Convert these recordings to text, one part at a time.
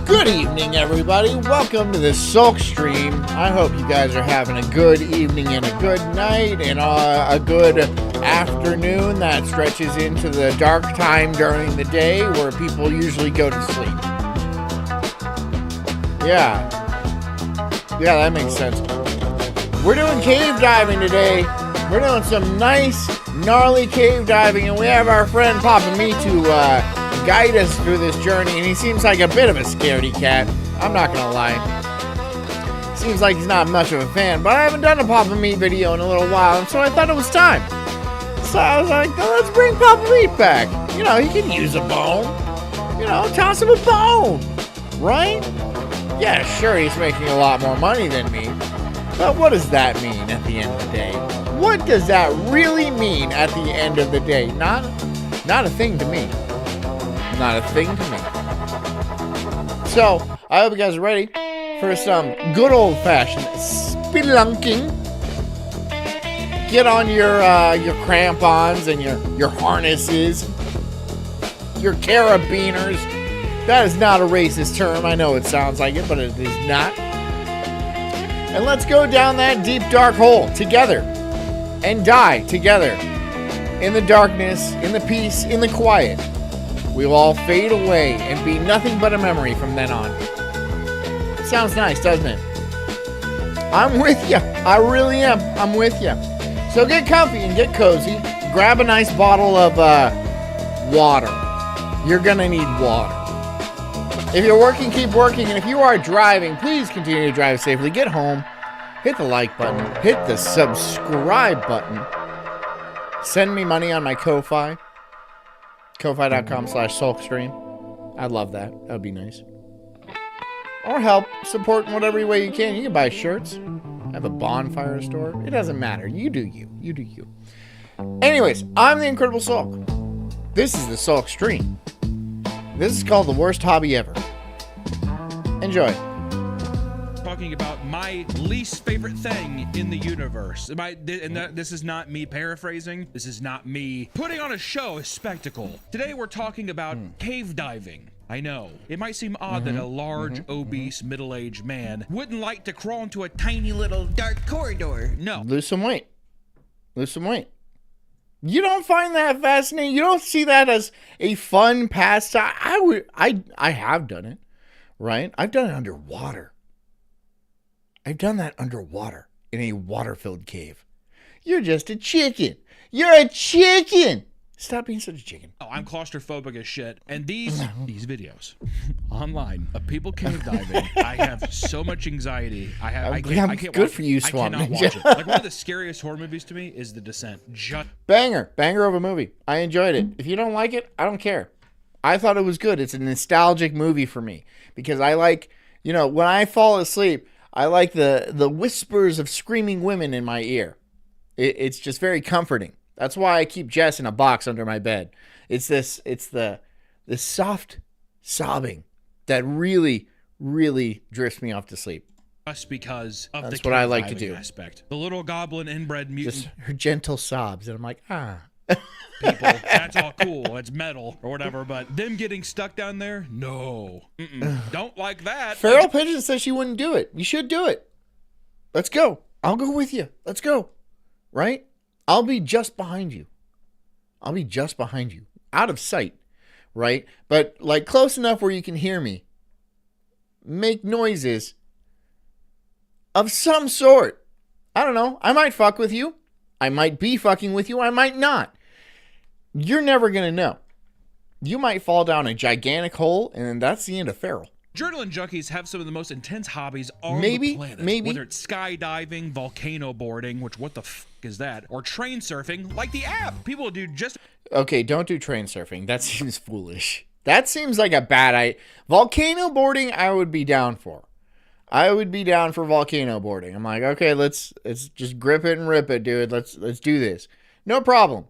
Good evening, everybody. Welcome to the Sulk stream. I hope you guys are having a good evening and a good night and a good afternoon that stretches into the dark time during the day where people usually go to sleep. Yeah, that makes sense. We're doing cave diving today. We're doing some nice, gnarly cave diving, and we have our friend Papa Me to guide us through this journey, and he seems like a bit of a scaredy cat. I'm not gonna lie. Seems like he's not much of a fan, but I haven't done a Papa Me video in a little while, and so I thought it was time. So I was like, oh, let's bring Papa Meat back. You know, he can use a bone. You know, toss him a bone. Right? Yeah, sure, he's making a lot more money than me. But what does that mean at the end of the day? What does that really mean at the end of the day? Not a thing to me. Not a thing to me. So, I hope you guys are ready for some good old-fashioned spelunking. Get on your crampons and your harnesses, your carabiners. That is not a racist term. I know it sounds like it, but it is not. And let's go down that deep, dark hole together and die together in the darkness, in the peace, in the quiet. We will all fade away and be nothing but a memory from then on. Sounds nice, doesn't it? I'm with you. I really am. I'm with you. So get comfy and get cozy. Grab a nice bottle of water. You're going to need water. If you're working, keep working. And if you are driving, please continue to drive safely. Get home. Hit the like button. Hit the subscribe button. Send me money on my Ko-Fi. Ko-Fi.com/sulkstream. I'd love that. That would be nice. Or help. Support in whatever way you can. You can buy shirts. I have a bonfire store. It doesn't matter. You do you. You do you. Anyways, I'm the Incredible Sulk. This is the Sulk stream. This is called The Worst Hobby Ever. Enjoy. Talking about my least favorite thing in the universe. This is not me paraphrasing. This is not me putting on a show, a spectacle. Today we're talking about cave diving. I know. It might seem odd that a large, obese, middle-aged man wouldn't like to crawl into a tiny little dark corridor. No. Lose some weight. Lose some weight. You don't find that fascinating? You don't see that as a fun pastime? I have done it, right? I've done it underwater. I've done that underwater in a water-filled cave. You're just a chicken. You're a chicken. Stop being such a chicken. Oh, I'm claustrophobic as shit. And these videos online of people cave diving, I have so much anxiety. I can't good watch for you, it. Swamp I cannot Ninja. watch it. Like, one of the scariest horror movies to me is The Descent. Banger of a movie. I enjoyed it. If you don't like it, I don't care. I thought it was good. It's a nostalgic movie for me because I like, when I fall asleep, I like the whispers of screaming women in my ear. It's just very comforting. That's why I keep Jess in a box under my bed. It's the soft sobbing that really, really drifts me off to sleep. Just because of That's the what I cave like to diving do. aspect. The little goblin inbred mutant Just her gentle sobs, and I'm like, people, that's all cool. It's metal or whatever, but them getting stuck down there, no. Don't like that. Feral Pigeon says she wouldn't do it. You should do it. Let's go. I'll go with you. Let's go. Right? I'll be just behind you. Out of sight. Right? But like close enough where you can hear me. Make noises of some sort. I don't know. I might fuck with you. I might be fucking with you. I might not. You're never going to know. You might fall down a gigantic hole, and then that's the end of Feral. Adrenaline junkies have some of the most intense hobbies on the planet. Whether it's skydiving, volcano boarding, which what the f is that? Or train surfing, like the app. People do just... Okay, don't do train surfing. That seems foolish. That seems like a bad idea. Volcano boarding, I would be down for. I would be down for volcano boarding. I'm like, okay, let's just grip it and rip it, dude. Let's do this. No problem.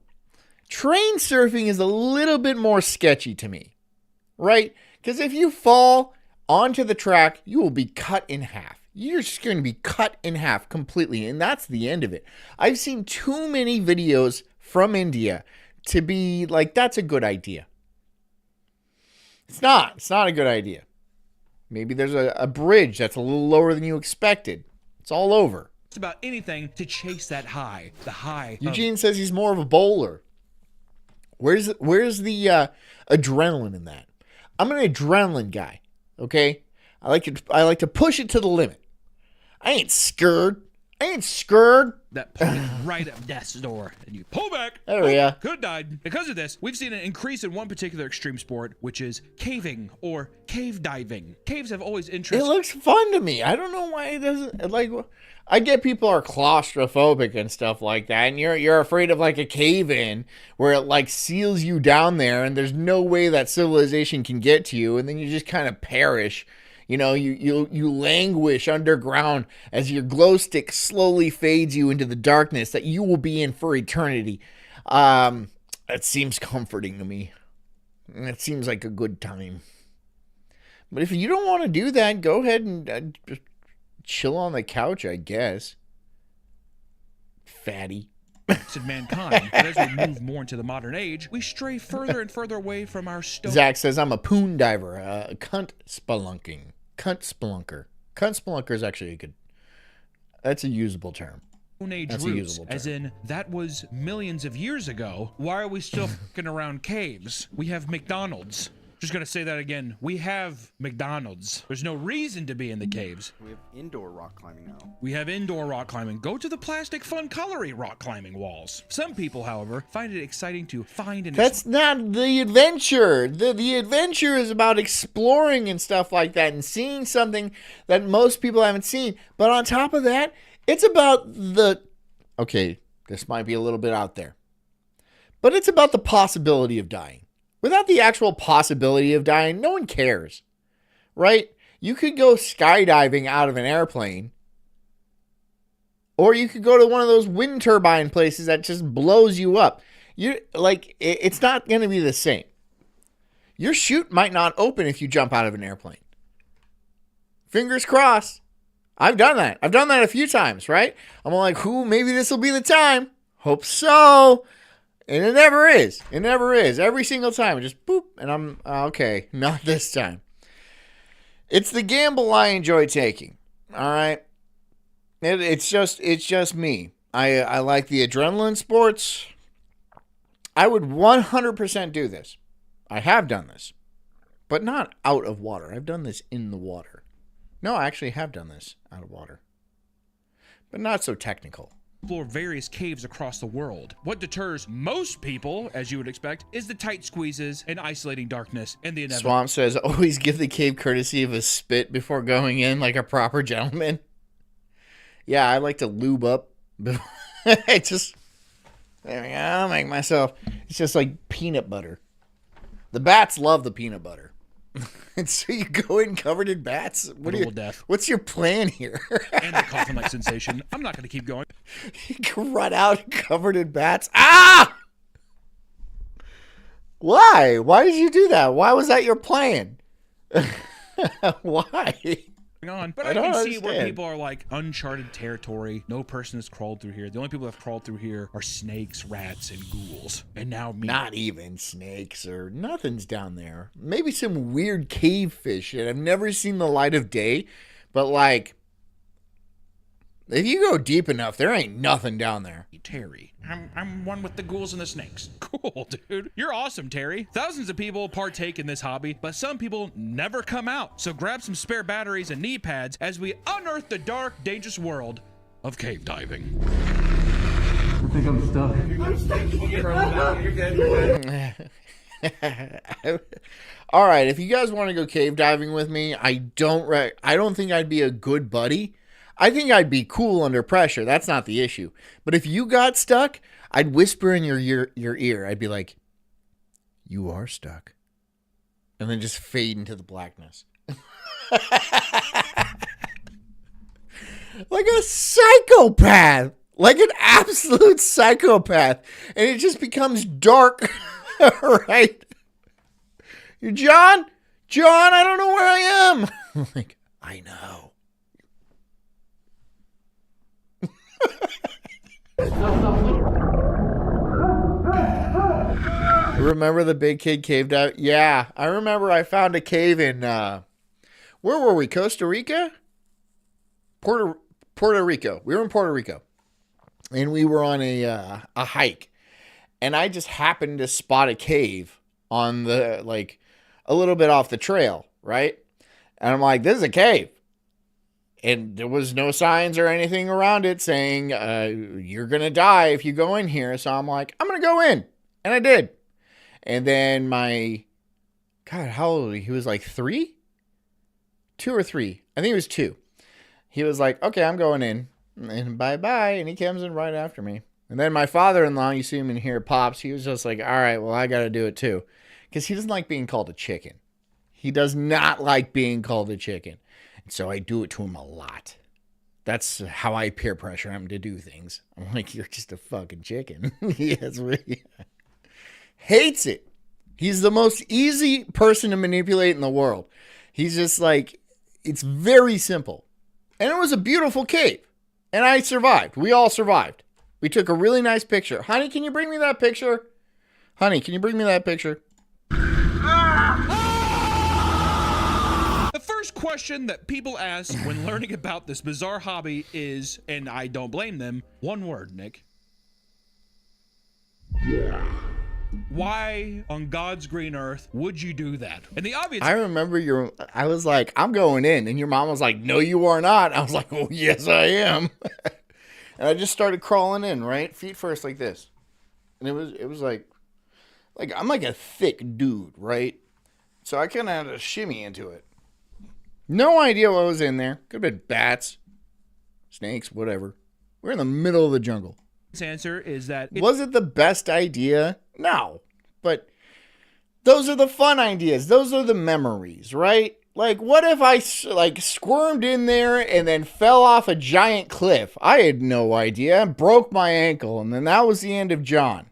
Train surfing is a little bit more sketchy to me, right? Because if you fall onto the track, you will be cut in half. You're just going to be cut in half completely, and that's the end of it. I've seen too many videos from India to be like, that's a good idea. It's not. It's not a good idea. Maybe there's a bridge that's a little lower than you expected. It's all over. It's about anything to chase that high. The high. Eugene says he's more of a bowler. Where's the adrenaline in that? I'm an adrenaline guy. Okay? I like to push it to the limit. I ain't scared. That point right at death's door, and you pull back. There we go. Could died. Because of this, we've seen an increase in one particular extreme sport, which is caving or cave diving. Caves have always interested. It looks fun to me. I don't know why it doesn't. Like, I get people are claustrophobic and stuff like that, and you're afraid of like a cave in where it like seals you down there, and there's no way that civilization can get to you, and then you just kind of perish. You languish underground as your glow stick slowly fades you into the darkness that you will be in for eternity. It seems comforting to me. It seems like a good time. But if you don't want to do that, go ahead and just chill on the couch, I guess. Fatty. Mankind, but as we move more into the modern age, we stray further and further away from our stone. Zach says, I'm a poon diver, a cunt spelunking. Cunt spelunker. Cunt spelunker is actually that's a usable term. Age roots, as in, that was millions of years ago. Why are we still fucking around caves? We have McDonald's. Just gonna say that again. We have McDonald's. There's no reason to be in the caves. We have indoor rock climbing now. We have indoor rock climbing. Go to the plastic fun colory rock climbing walls. Some people, however, find it exciting to find and... That's not the adventure. The adventure is about exploring and stuff like that and seeing something that most people haven't seen. But on top of that, it's about okay, this might be a little bit out there, but it's about the possibility of dying. Without the actual possibility of dying, no one cares, right? You could go skydiving out of an airplane, or you could go to one of those wind turbine places that just blows you up. It's not going to be the same. Your chute might not open if you jump out of an airplane. Fingers crossed. I've done that. I've done that a few times, right? I'm like, maybe this will be the time. Hope so. And it never is. It never is. Every single time, it just boop, and I'm okay. Not this time. It's the gamble I enjoy taking. All right. It's just me. I like the adrenaline sports. I would 100% do this. I have done this, but not out of water. I've done this in the water. No, I actually have done this out of water, but not so technical. Explore various caves across the world. What deters most people, as you would expect, is the tight squeezes and isolating darkness and the inevitable. Swamp says, always give the cave courtesy of a spit before going in like a proper gentleman. Yeah, I like to lube up. I just, there we go, I'll make myself, it's just like peanut butter. The bats love the peanut butter. And so you go in covered in bats? What's your plan here? And the coffin-like sensation. I'm not going to keep going. You can run out covered in bats. Ah! Why? Why did you do that? Why was that your plan? Why? On, but I can see where people are like uncharted territory. No person has crawled through here. The only people that have crawled through here are snakes, rats, and ghouls. And now me. Not even snakes or nothing's down there. Maybe some weird cave fish that I've never seen the light of day. But like, if you go deep enough, there ain't nothing down there. Terry, I'm one with the ghouls and the snakes. Cool, dude. You're awesome, Terry. Thousands of people partake in this hobby, but some people never come out. So grab some spare batteries and knee pads as we unearth the dark, dangerous world of cave diving. I think I'm stuck. All right, if you guys want to go cave diving with me, I don't think I'd be a good buddy. I think I'd be cool under pressure. That's not the issue. But if you got stuck, I'd whisper in your ear. I'd be like, "You are stuck," and then just fade into the blackness. Like a psychopath. Like an absolute psychopath. And it just becomes dark. Right? John, I don't know where I am. I'm like, I know. Remember the big kid cave dive? Yeah, I remember I found a cave in, where were we? Costa Rica? Puerto Rico. We were in Puerto Rico. And we were on a hike. And I just happened to spot a cave on the, like, a little bit off the trail, right? And I'm like, this is a cave. And there was no signs or anything around it saying, you're going to die if you go in here. So I'm like, I'm going to go in. And I did. And then God, how old was he? He was like 3? 2 or 3. I think he was 2. He was like, okay, I'm going in. And bye-bye. And he comes in right after me. And then my father-in-law, you see him in here, Pops, he was just like, all right, well, I got to do it too. Because he doesn't like being called a chicken. He does not like being called a chicken. So I do it to him a lot. That's how I peer pressure him to do things. I'm like, you're just a fucking chicken. Yes, really. Hates it. He's the most easy person to manipulate in the world. He's just like, it's very simple. And it was a beautiful cave. And I survived. We all survived. We took a really nice picture. Honey, can you bring me that picture? Honey, can you bring me that picture? The first question that people ask when learning about this bizarre hobby is, and I don't blame them, one word, Nick. Why on God's green earth would you do that? And the obvious... I remember I was like, I'm going in. And your mom was like, no, you are not. I was like, oh, yes, I am. And I just started crawling in, right? Feet first like this. And it was like I'm like a thick dude, right? So I kind of had to shimmy into it. No idea what was in there. Could have been bats, snakes, whatever. We're in the middle of the jungle. Answer is that... Was it the best idea? No. But those are the fun ideas. Those are the memories, right? Like, what if I, like, squirmed in there and then fell off a giant cliff? I had no idea. Broke my ankle, and then that was the end of John.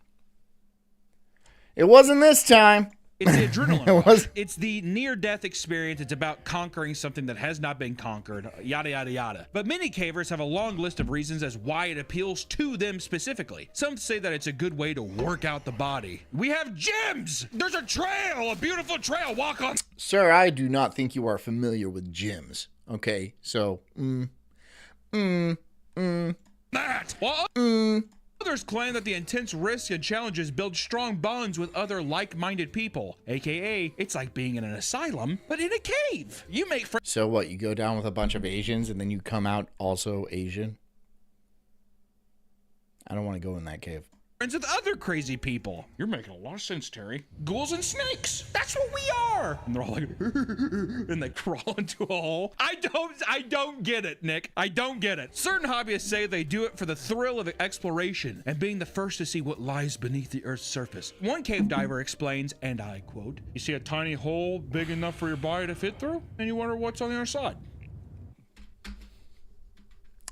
It wasn't this time. It's the adrenaline It was- rush. It's the near-death experience. It's about conquering something that has not been conquered, yada, yada, yada. But many cavers have a long list of reasons as why it appeals to them specifically. Some say that it's a good way to work out the body. We have gyms! There's a trail, a beautiful trail. Walk on. Sir, I do not think you are familiar with gyms. Okay, so, that. Well, others claim that the intense risks and challenges build strong bonds with other like-minded people, aka it's like being in an asylum but in a cave. You make friends So what, you go down with a bunch of Asians and then you come out also Asian? I don't want to go in that cave. with other crazy people. You're making a lot of sense, Terry. Ghouls and snakes. That's what we are. And they're all like, and they crawl into a hole. I don't get it, Nick. I don't get it. Certain hobbyists say they do it for the thrill of exploration and being the first to see what lies beneath the Earth's surface. One cave diver explains, and I quote, "You see a tiny hole big enough for your body to fit through, and you wonder what's on the other side."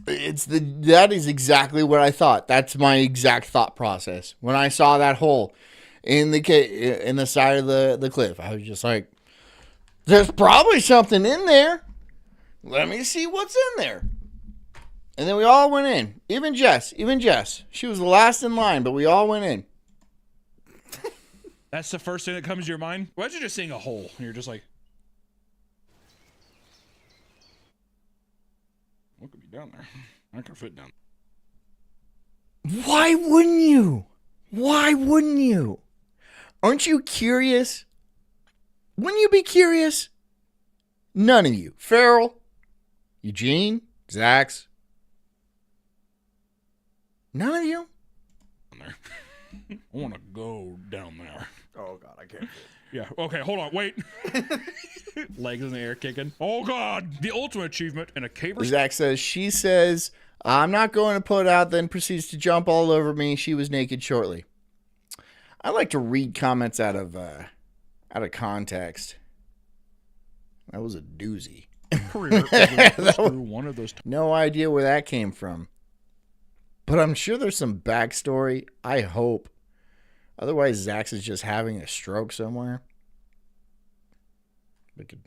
That is exactly what I thought. That's my exact thought process. When I saw that hole in the side of the cliff, I was just like, there's probably something in there. Let me see what's in there. And then we all went in. Even Jess. She was the last in line, but we all went in. That's the first thing that comes to your mind? Imagine just seeing a hole, and you're just like, what could be down there? I can fit down. Why wouldn't you? Why wouldn't you? Aren't you curious? Wouldn't you be curious? None of you. Farrell, Eugene, Zax. None of you? Down there. I want to go down there. Oh god, I can't. Yeah, okay, hold on, wait. Legs in the air kicking. Oh god, the ultimate achievement in a caver. Zach says, she says, I'm not going to put out, then proceeds to jump all over me. She was naked shortly. I like to read comments out of context. That was a doozy. Career is through one of those. No idea where that came from. But I'm sure there's some backstory. I hope. Otherwise, Zax is just having a stroke somewhere. We could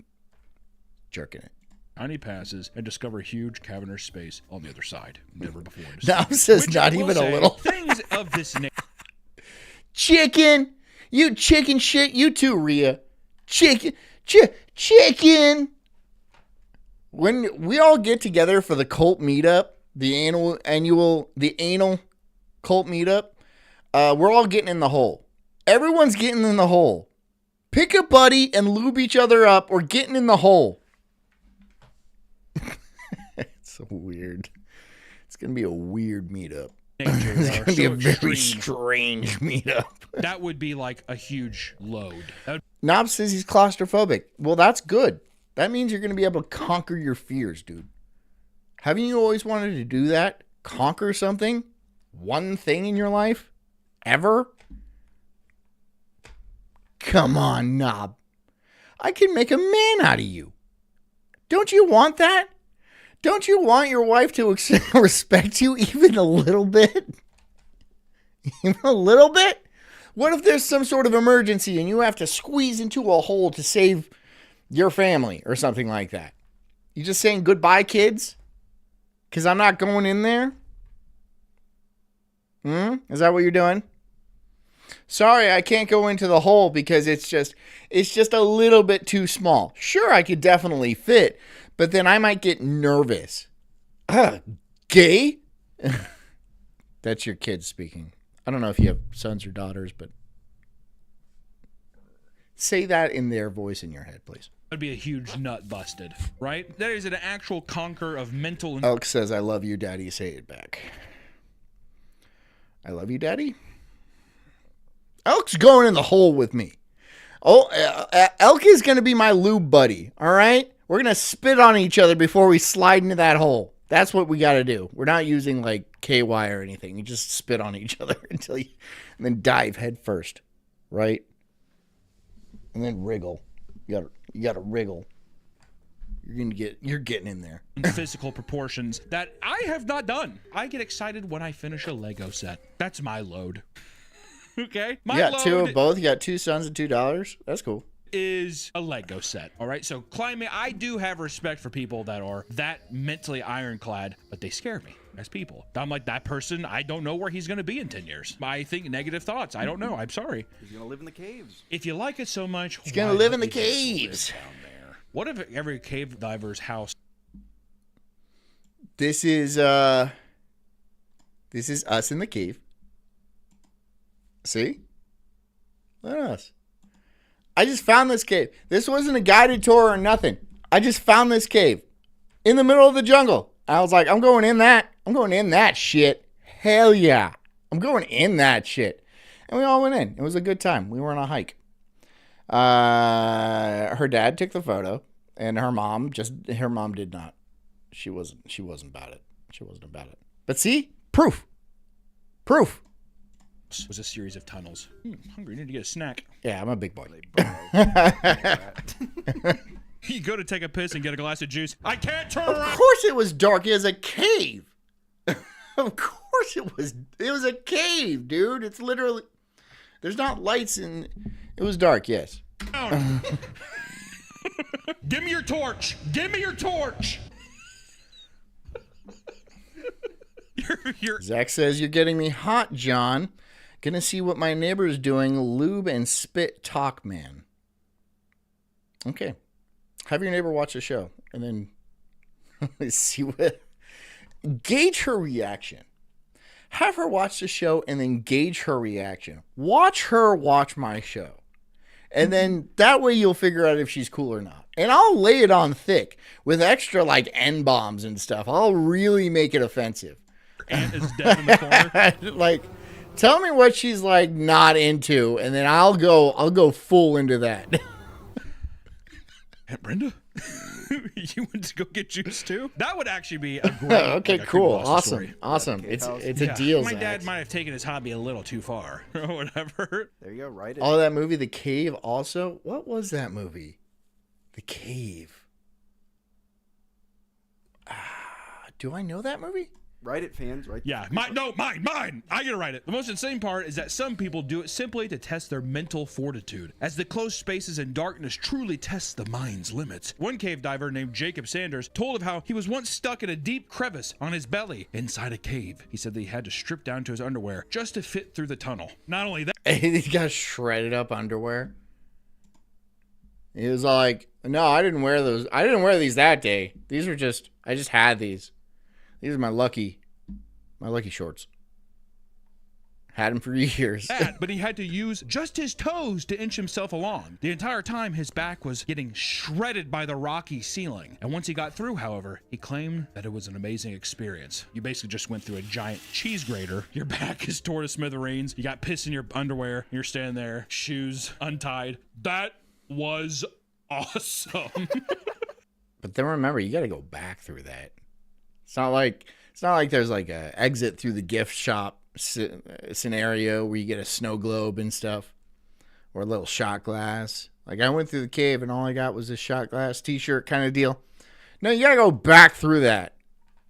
jerking it. Tiny passes and discover huge cavernous space on the other side. Never before. Now says Which not I will even a say, little. Things of this nature. Chicken! You chicken shit. You too, Rhea. Chicken. Chicken! When we all get together for the cult meetup, the anal cult meetup, we're all getting in the hole. Everyone's getting in the hole. Pick a buddy and lube each other up or getting in the hole. It's so weird. It's going to be a weird meetup. It's going to be a very strange meetup. That would be like a huge load. Knob says he's claustrophobic. Well, that's good. That means you're going to be able to conquer your fears, dude. Haven't you always wanted to do that? Conquer something? One thing in your life? Ever? Come on, Knob. I can make a man out of you. Don't you want that? Don't you want your wife to respect you even a little bit? Even a little bit? What if there's some sort of emergency and you have to squeeze into a hole to save your family or something like that? You just saying goodbye, kids? Because I'm not going in there? Is that what you're doing? Sorry, I can't go into the hole because it's just a little bit too small. Sure, I could definitely fit, but then I might get nervous. Gay? That's your kid speaking. I don't know if you have sons or daughters, but say that in their voice in your head, please. That'd be a huge nut busted, right? That is an actual conquer of mental. And Elk says, I love you, Daddy. Say it back. I love you, Daddy. Elk's going in the hole with me. Oh, Elk is going to be my lube buddy, all right? We're going to spit on each other before we slide into that hole. That's what we got to do. We're not using, like, KY or anything. You just spit on each other until you... And then dive head first, right? And then wriggle. You got to wriggle. You're getting in there. Physical proportions that I have not done. I get excited when I finish a Lego set. That's my load. Okay? My You got two load of both? You got 2 sons and $2? That's cool. is a Lego set. All right? So climbing, I do have respect for people that are that mentally ironclad, but they scare me as people. I'm like, that person, I don't know where he's going to be in 10 years. I think negative thoughts. I don't know. I'm sorry. He's gonna live in the caves. If you like it so much, He's going to live in the caves. Down there? What if every cave diver's house? This is us in the cave. See? Look at us. I just found this cave. This wasn't a guided tour or nothing. I just found this cave in the middle of the jungle. I was like, I'm going in that. I'm going in that shit. Hell yeah. I'm going in that shit. And we all went in. It was a good time. We were on a hike. Her dad took the photo, and her mom did not. She wasn't about it. She wasn't about it. But see? Proof. It was a series of tunnels. Hungry, need to get a snack. Yeah, I'm a big boy. You go to take a piss and get a glass of juice. I can't turn Of around. course it was dark. It was a cave. Of course it was. It was a cave, dude. It's literally... There's not lights in... It was dark, yes. Give me your torch. Give me your torch. You're Zach says, you're getting me hot, John. Gonna see what my neighbor's doing. Lube and spit talk, man. Okay. Have your neighbor watch the show. And then see what... Gauge her reaction. Have her watch the show and then gauge her reaction. Watch her watch my show. And then that way you'll figure out if she's cool or not. And I'll lay it on thick with extra like N-bombs and stuff. I'll really make it offensive. aunt is dead in the corner. Like, tell me what she's like not into, and then I'll go full into that. Aunt Brenda? You went to go get juice too? That would actually be a great Okay, like a cool, creepypasta awesome, story. awesome. cave It's house. it's Yeah. a deal. My Zach. dad might have taken his hobby a little too far or whatever. There you go. Right. Oh, that movie, The Cave. Also, what was that movie? The Cave. Do I know that movie? Write it, fans. Right. Yeah, mine. I gotta write it. The most insane part is that some people do it simply to test their mental fortitude, as the closed spaces and darkness truly test the mind's limits. One cave diver named Jacob Sanders told of how he was once stuck in a deep crevice on his belly inside a cave. He said that he had to strip down to his underwear just to fit through the tunnel. Not only that, He got shredded up underwear. He was like, "No, I didn't wear those. I didn't wear these that day. These were just. I just had these. These are my lucky shorts. Had them for years." but he had to use just his toes to inch himself along. The entire time, his back was getting shredded by the rocky ceiling. And once he got through, however, he claimed that it was an amazing experience. You basically just went through a giant cheese grater. Your back is torn to smithereens. You got piss in your underwear. And you're standing there, shoes untied. That was awesome. But then remember, you got to go back through that. It's not like there's like a exit through the gift shop scenario where you get a snow globe and stuff, or a little shot glass. Like, I went through the cave and all I got was this shot glass t-shirt kind of deal. No, you got to go back through that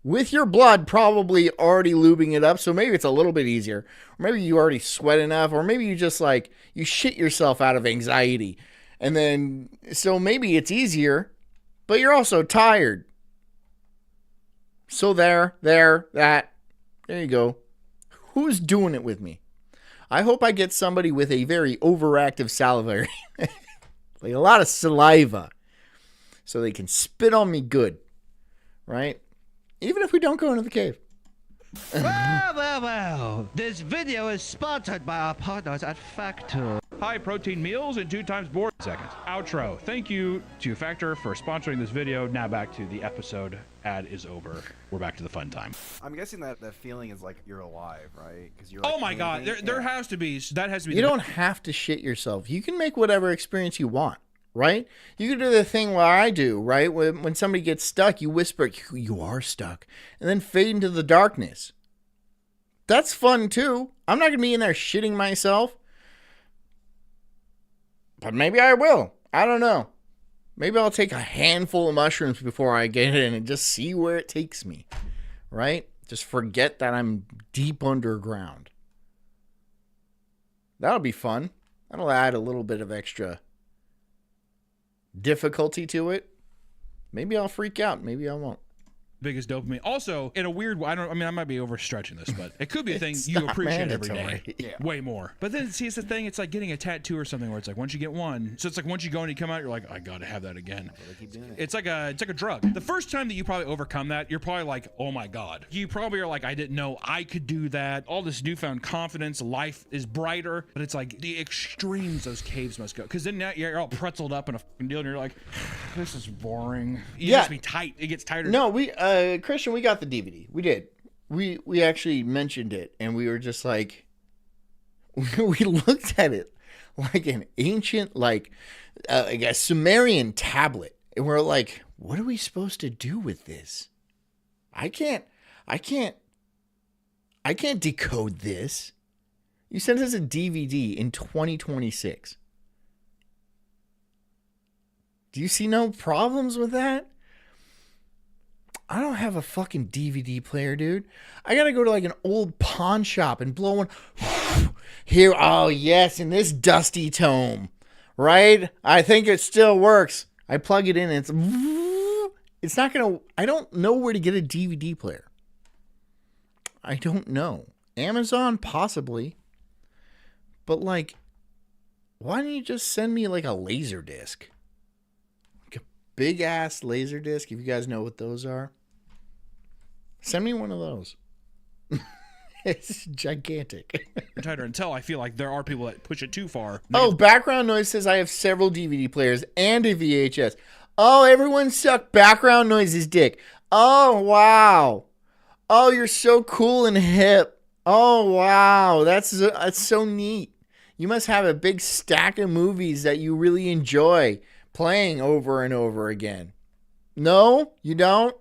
with your blood probably already lubing it up. So maybe it's a little bit easier, or maybe you already sweat enough, or maybe you just like you shit yourself out of anxiety. And then, so maybe it's easier, but you're also tired. So there you go. Who's doing it with me? I hope I get somebody with a very overactive salivary, like a lot of saliva, so they can spit on me good, right? Even if we don't go into the cave. Well. This video is sponsored by our partners at Factor. High protein meals and 2 times board seconds. Outro. Thank you to Factor for sponsoring this video. Now back to the episode. Ad is over. We're back to the fun time. I'm guessing that feeling is like you're alive, right? Because you're. Oh Like my God, there has to be. That has to be. You don't have to shit yourself. You can make whatever experience you want, right? You can do the thing where I do, right? When somebody gets stuck, you whisper, "You are stuck," and then fade into the darkness. That's fun too. I'm not gonna be in there shitting myself, but maybe I will. I don't know. Maybe I'll take a handful of mushrooms before I get in and just see where it takes me, right? Just forget that I'm deep underground. That'll be fun. That'll add a little bit of extra difficulty to it. Maybe I'll freak out. Maybe I won't. Biggest dopamine. Also, in a weird way, I might be overstretching this, but it could be a thing It's you not appreciate every mandatory. day. Way more. But then, see, it's the thing, it's like getting a tattoo or something where it's like once you get one, so it's like once you go and you come out, you're like, I gotta have that again. It's like a drug. The first time that you probably overcome that, you're probably like, oh my God. You probably are like, I didn't know I could do that. All this newfound confidence, life is brighter, but it's like the extremes those caves must go. Because then now you're all pretzeled up in a fucking deal and you're like, this is boring. You just be tight. It gets tighter. No, Christian, we got the DVD. We did. We actually mentioned it, and we were just like, we looked at it like an ancient, like a Sumerian tablet, and we're like, what are we supposed to do with this? I can't decode this. You sent us a DVD in 2026. Do you see no problems with that? I don't have a fucking DVD player, dude. I gotta go to like an old pawn shop and blow one. Here, oh yes, in this dusty tome, right? I think it still works. I plug it in and it's not gonna, I don't know where to get a DVD player. I don't know. Amazon, possibly. But like, why don't you just send me like a laser disc? Like a big ass laser disc, if you guys know what those are. Send me one of those. It's gigantic. Tighter until I feel like there are people that push it too far. Oh, background noise says I have several DVD players and a VHS. Oh, everyone suck background noise's dick. Oh, wow. Oh, you're so cool and hip. Oh, wow. That's so neat. You must have a big stack of movies that you really enjoy playing over and over again. No, you don't?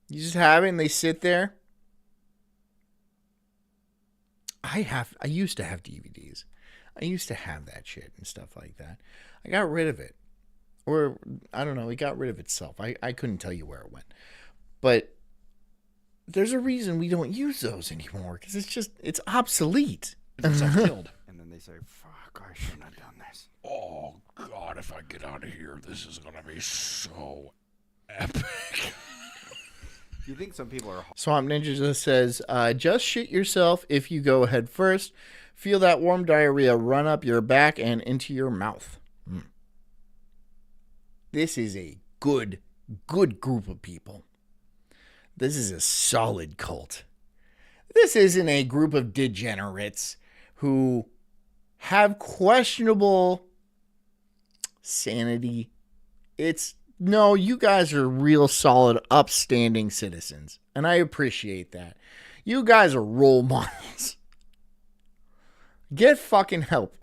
You just have it and they sit there? I used to have DVDs. I used to have that shit and stuff like that. I got rid of it. Or, I don't know, it got rid of itself. I couldn't tell you where it went. But there's a reason we don't use those anymore. Because it's obsolete. Self-killed. And then they say, fuck, I shouldn't have done this. Oh, God, if I get out of here, this is going to be so epic. Do you think some people are... Swamp Ninja just says, just shit yourself if you go head first. Feel that warm diarrhea run up your back and into your mouth. This is a good group of people. This is a solid cult. This isn't a group of degenerates who have questionable sanity. No, you guys are real solid, upstanding citizens. And I appreciate that. You guys are role models. Get fucking help.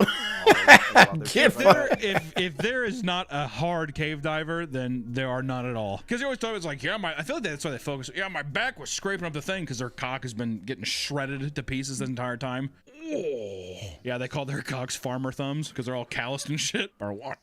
If there is not a hard cave diver, then there are none at all. Because they always thought it's like, I feel like that's why they focus. Yeah, my back was scraping up the thing because their cock has been getting shredded to pieces the entire time. Oh. Yeah, they call their cocks farmer thumbs because they're all calloused and shit. Or what?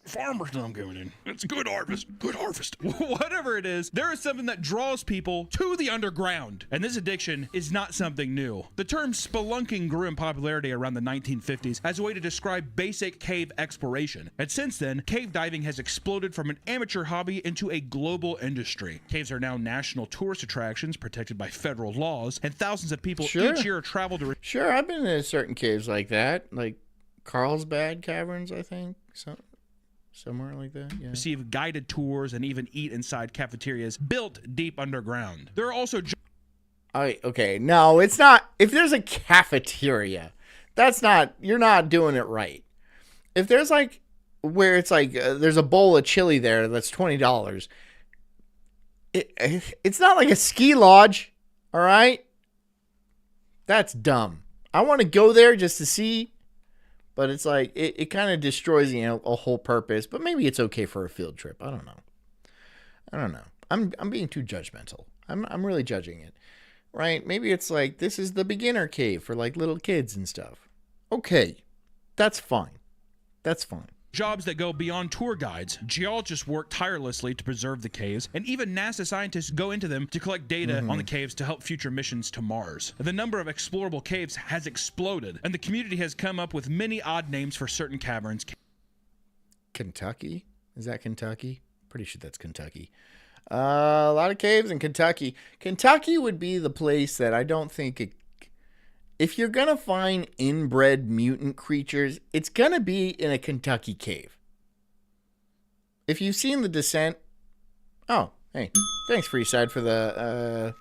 Farmer thumb coming in. It's a good harvest. Good harvest. Whatever it is, there is something that draws people to the underground. And this addiction is not something new. The term spelunking grew in popularity around the 1950s as a way to describe basic cave exploration. And since then, cave diving has exploded from an amateur hobby into a global industry. Caves are now national tourist attractions protected by federal laws, and thousands of people each year travel to... Sure, I've been in certain caves like that, like Carlsbad Caverns, I think, somewhere like that. Yeah. Receive guided tours and even eat inside cafeterias built deep underground. There are also... Okay, no, it's not. If there's a cafeteria, you're not doing it right. If there's like, where it's like, there's a bowl of chili there that's $20, it's not like a ski lodge, all right? That's dumb. I want to go there just to see, but it's like, it kind of destroys, a whole purpose, but maybe it's okay for a field trip. I don't know. I'm being too judgmental. I'm really judging it, right? Maybe it's like, this is the beginner cave for like little kids and stuff. Okay. That's fine. Jobs that go beyond tour guides. Geologists work tirelessly to preserve the caves, and even NASA scientists go into them to collect data on the caves to help future missions to Mars. The number of explorable caves has exploded, and the community has come up with many odd names for certain caverns. Kentucky? Is that Kentucky? Pretty sure that's Kentucky. A lot of caves in Kentucky. Kentucky would be the place that I don't think it... If you're going to find inbred mutant creatures, it's going to be in a Kentucky cave. If you've seen The Descent... Oh, hey. Thanks, Freeside, for the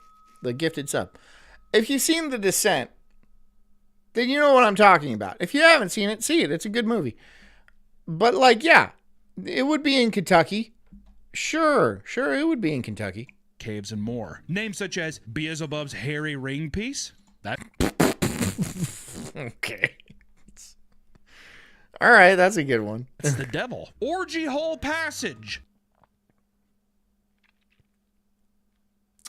gifted sub. If you've seen The Descent, then you know what I'm talking about. If you haven't seen it, see it. It's a good movie. But, like, yeah, it would be in Kentucky. Sure, it would be in Kentucky. Caves and more. Names such as Beelzebub's hairy ring piece. That... Okay. All right, that's a good one. It's the devil. Orgy Hole Passage.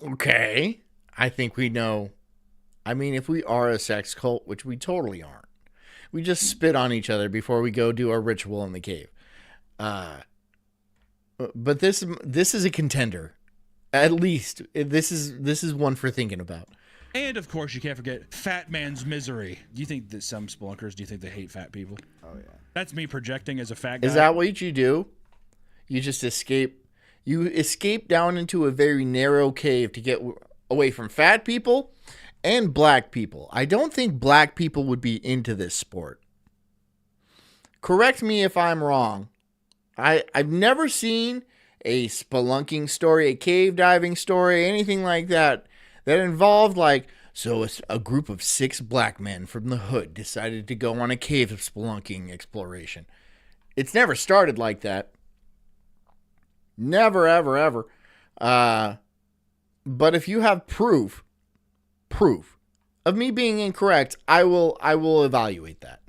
Okay. I think we know. I mean, if we are a sex cult, which we totally aren't, we just spit on each other before we go do our ritual in the cave. But this is a contender. At least this is one for thinking about. And, of course, you can't forget Fat Man's Misery. Do you think that some spelunkers, do you think they hate fat people? Oh, yeah. That's me projecting as a fat guy. Is that what you do? You just escape. You escape down into a very narrow cave to get away from fat people and black people. I don't think black people would be into this sport. Correct me if I'm wrong. I've never seen a spelunking story, a cave diving story, anything like that involved like, so a group of 6 black men from the hood decided to go on a cave of spelunking exploration. It's never started like that. Never, ever, ever. But if you have proof of me being incorrect, I will evaluate that.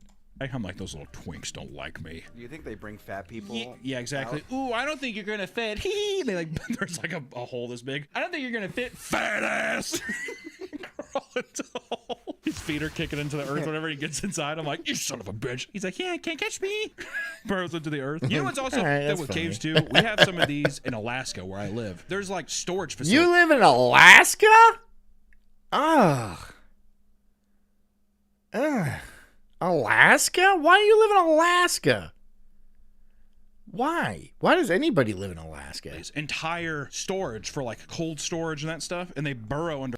I'm like, those little twinks don't like me. Do you think they bring fat people? Yeah, exactly. out? Ooh, I don't think you're gonna fit. They like, there's like a hole this big. I don't think you're gonna fit, fat ass. Crawl into the hole. His feet are kicking into the earth whenever he gets inside. I'm like, you son of a bitch. He's like, yeah, can't catch me. Burrows into the earth. You know what's also Alright, with funny. caves too? We have some of these in Alaska where I live. There's like storage facilities. You live in Alaska? Ugh. Alaska? Why do you live in Alaska? Why? Why does anybody live in Alaska? Entire storage for like cold storage and that stuff, and they burrow under.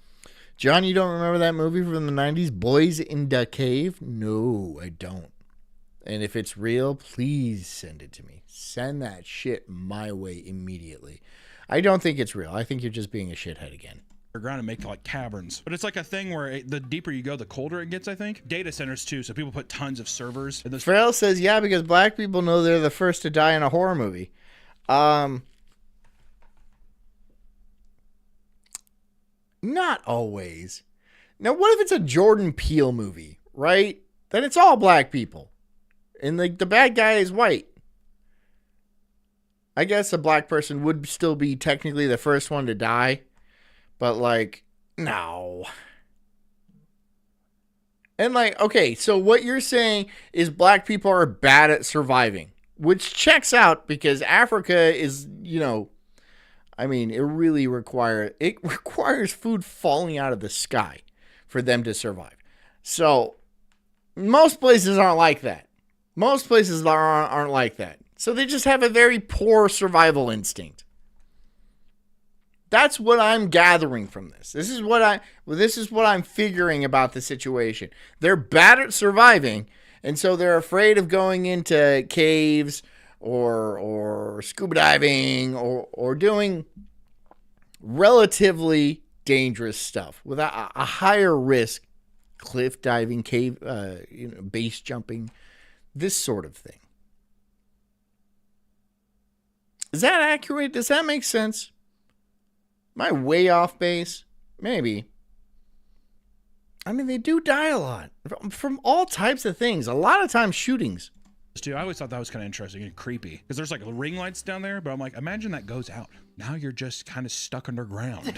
John, you don't remember that movie from the 90s, Boys in the Cave? No, I don't. And if it's real, please send it to me. Send that shit my way immediately. I don't think it's real. I think you're just being a shithead again. Underground and make like caverns, but it's like a thing where the deeper you go, the colder it gets. I think data centers too, so people put tons of servers in those. Farrell says, yeah, because black people know they're the first to die in a horror movie. Not always. Now, what if it's a Jordan Peele movie, right? Then it's all black people, and the bad guy is white. I guess a black person would still be technically the first one to die. But, like, no. And, like, okay, so what you're saying is black people are bad at surviving, which checks out because Africa is, you know, I mean, it requires food falling out of the sky for them to survive. So, most places aren't like that. Most places aren't like that. So they just have a very poor survival instinct. That's what I'm gathering from this. This is what I'm figuring about the situation. They're bad at surviving, and so they're afraid of going into caves or scuba diving or doing relatively dangerous stuff with a higher risk, cliff diving, cave, base jumping, this sort of thing. Is that accurate? Does that make sense? Am I way off base? Maybe. I mean, they do die a lot from all types of things. A lot of times shootings. Too. I always thought that was kind of interesting and creepy because there's like ring lights down there, but I'm like, imagine that goes out. Now you're just kind of stuck underground.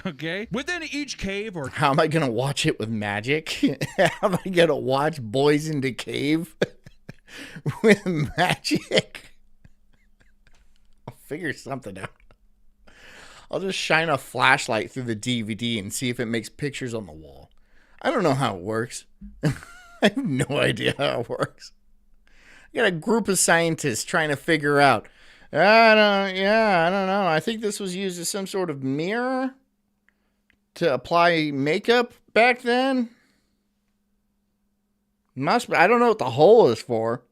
Okay? Within each cave or... How am I going to watch it with magic? How am I going to watch Boys in the Cave? with magic. I'll figure something out. I'll just shine a flashlight through the DVD and see if it makes pictures on the wall. I don't know how it works. I have no idea how it works. I got a group of scientists trying to figure out. I don't know. I think this was used as some sort of mirror to apply makeup back then. Must be. I don't know what the hole is for.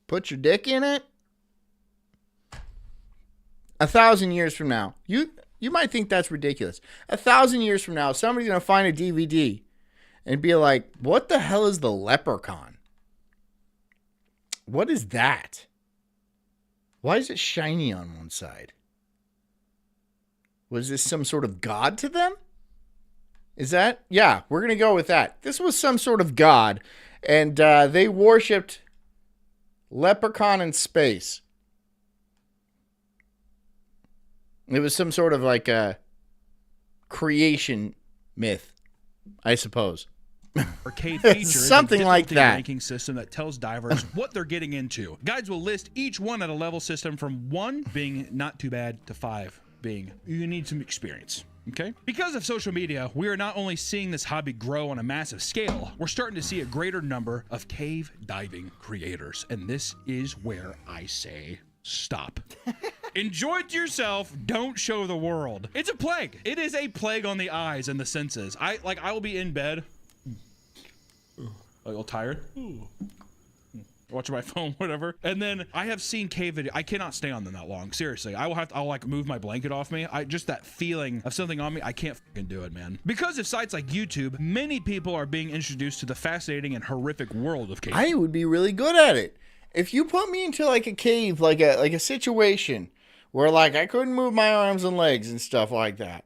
Put your dick in it. 1,000 years from now, you might think that's ridiculous. 1,000 years from now, somebody's gonna find a DVD and be like, "What the hell is the leprechaun? What is that? Why is it shiny on one side? Was this some sort of god to them? Is that? Yeah, we're going to go with that. This was some sort of god, and they worshipped leprechaun in space. It was some sort of like a creation myth, I suppose. Or cave feature something is a like that. Ranking system that tells divers what they're getting into. Guides will list each one at a level system from 1 being not too bad to 5 being you need some experience. Okay? Because of social media, we are not only seeing this hobby grow on a massive scale, we're starting to see a greater number of cave diving creators. And this is where I say stop. Enjoy it yourself. Don't show the world. It's a plague. It is a plague on the eyes and the senses. I will be in bed. A little tired. Watching my phone, whatever. And then I have seen cave video. I cannot stay on them that long. Seriously. I'll like move my blanket off me. Just that feeling of something on me. I can't fucking do it, man. Because of sites like YouTube, many people are being introduced to the fascinating and horrific world of cave. I would be really good at it. If you put me into like a cave, like a situation where like I couldn't move my arms and legs and stuff like that,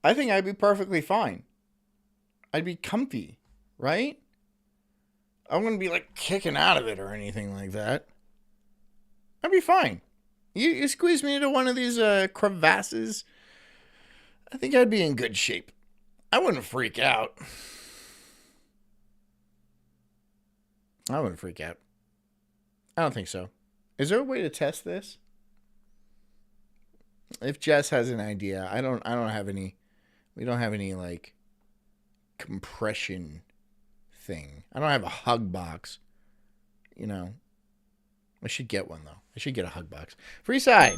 I think I'd be perfectly fine. I'd be comfy, right? I wouldn't be like kicking out of it or anything like that. I'd be fine. You squeeze me into one of these crevasses, I think I'd be in good shape. I wouldn't freak out. I wouldn't freak out. I don't think so. Is there a way to test this? If Jess has an idea, I don't have any. We don't have any like compression thing. I don't have a hug box. You know. I should get one though. I should get a hug box. Free side.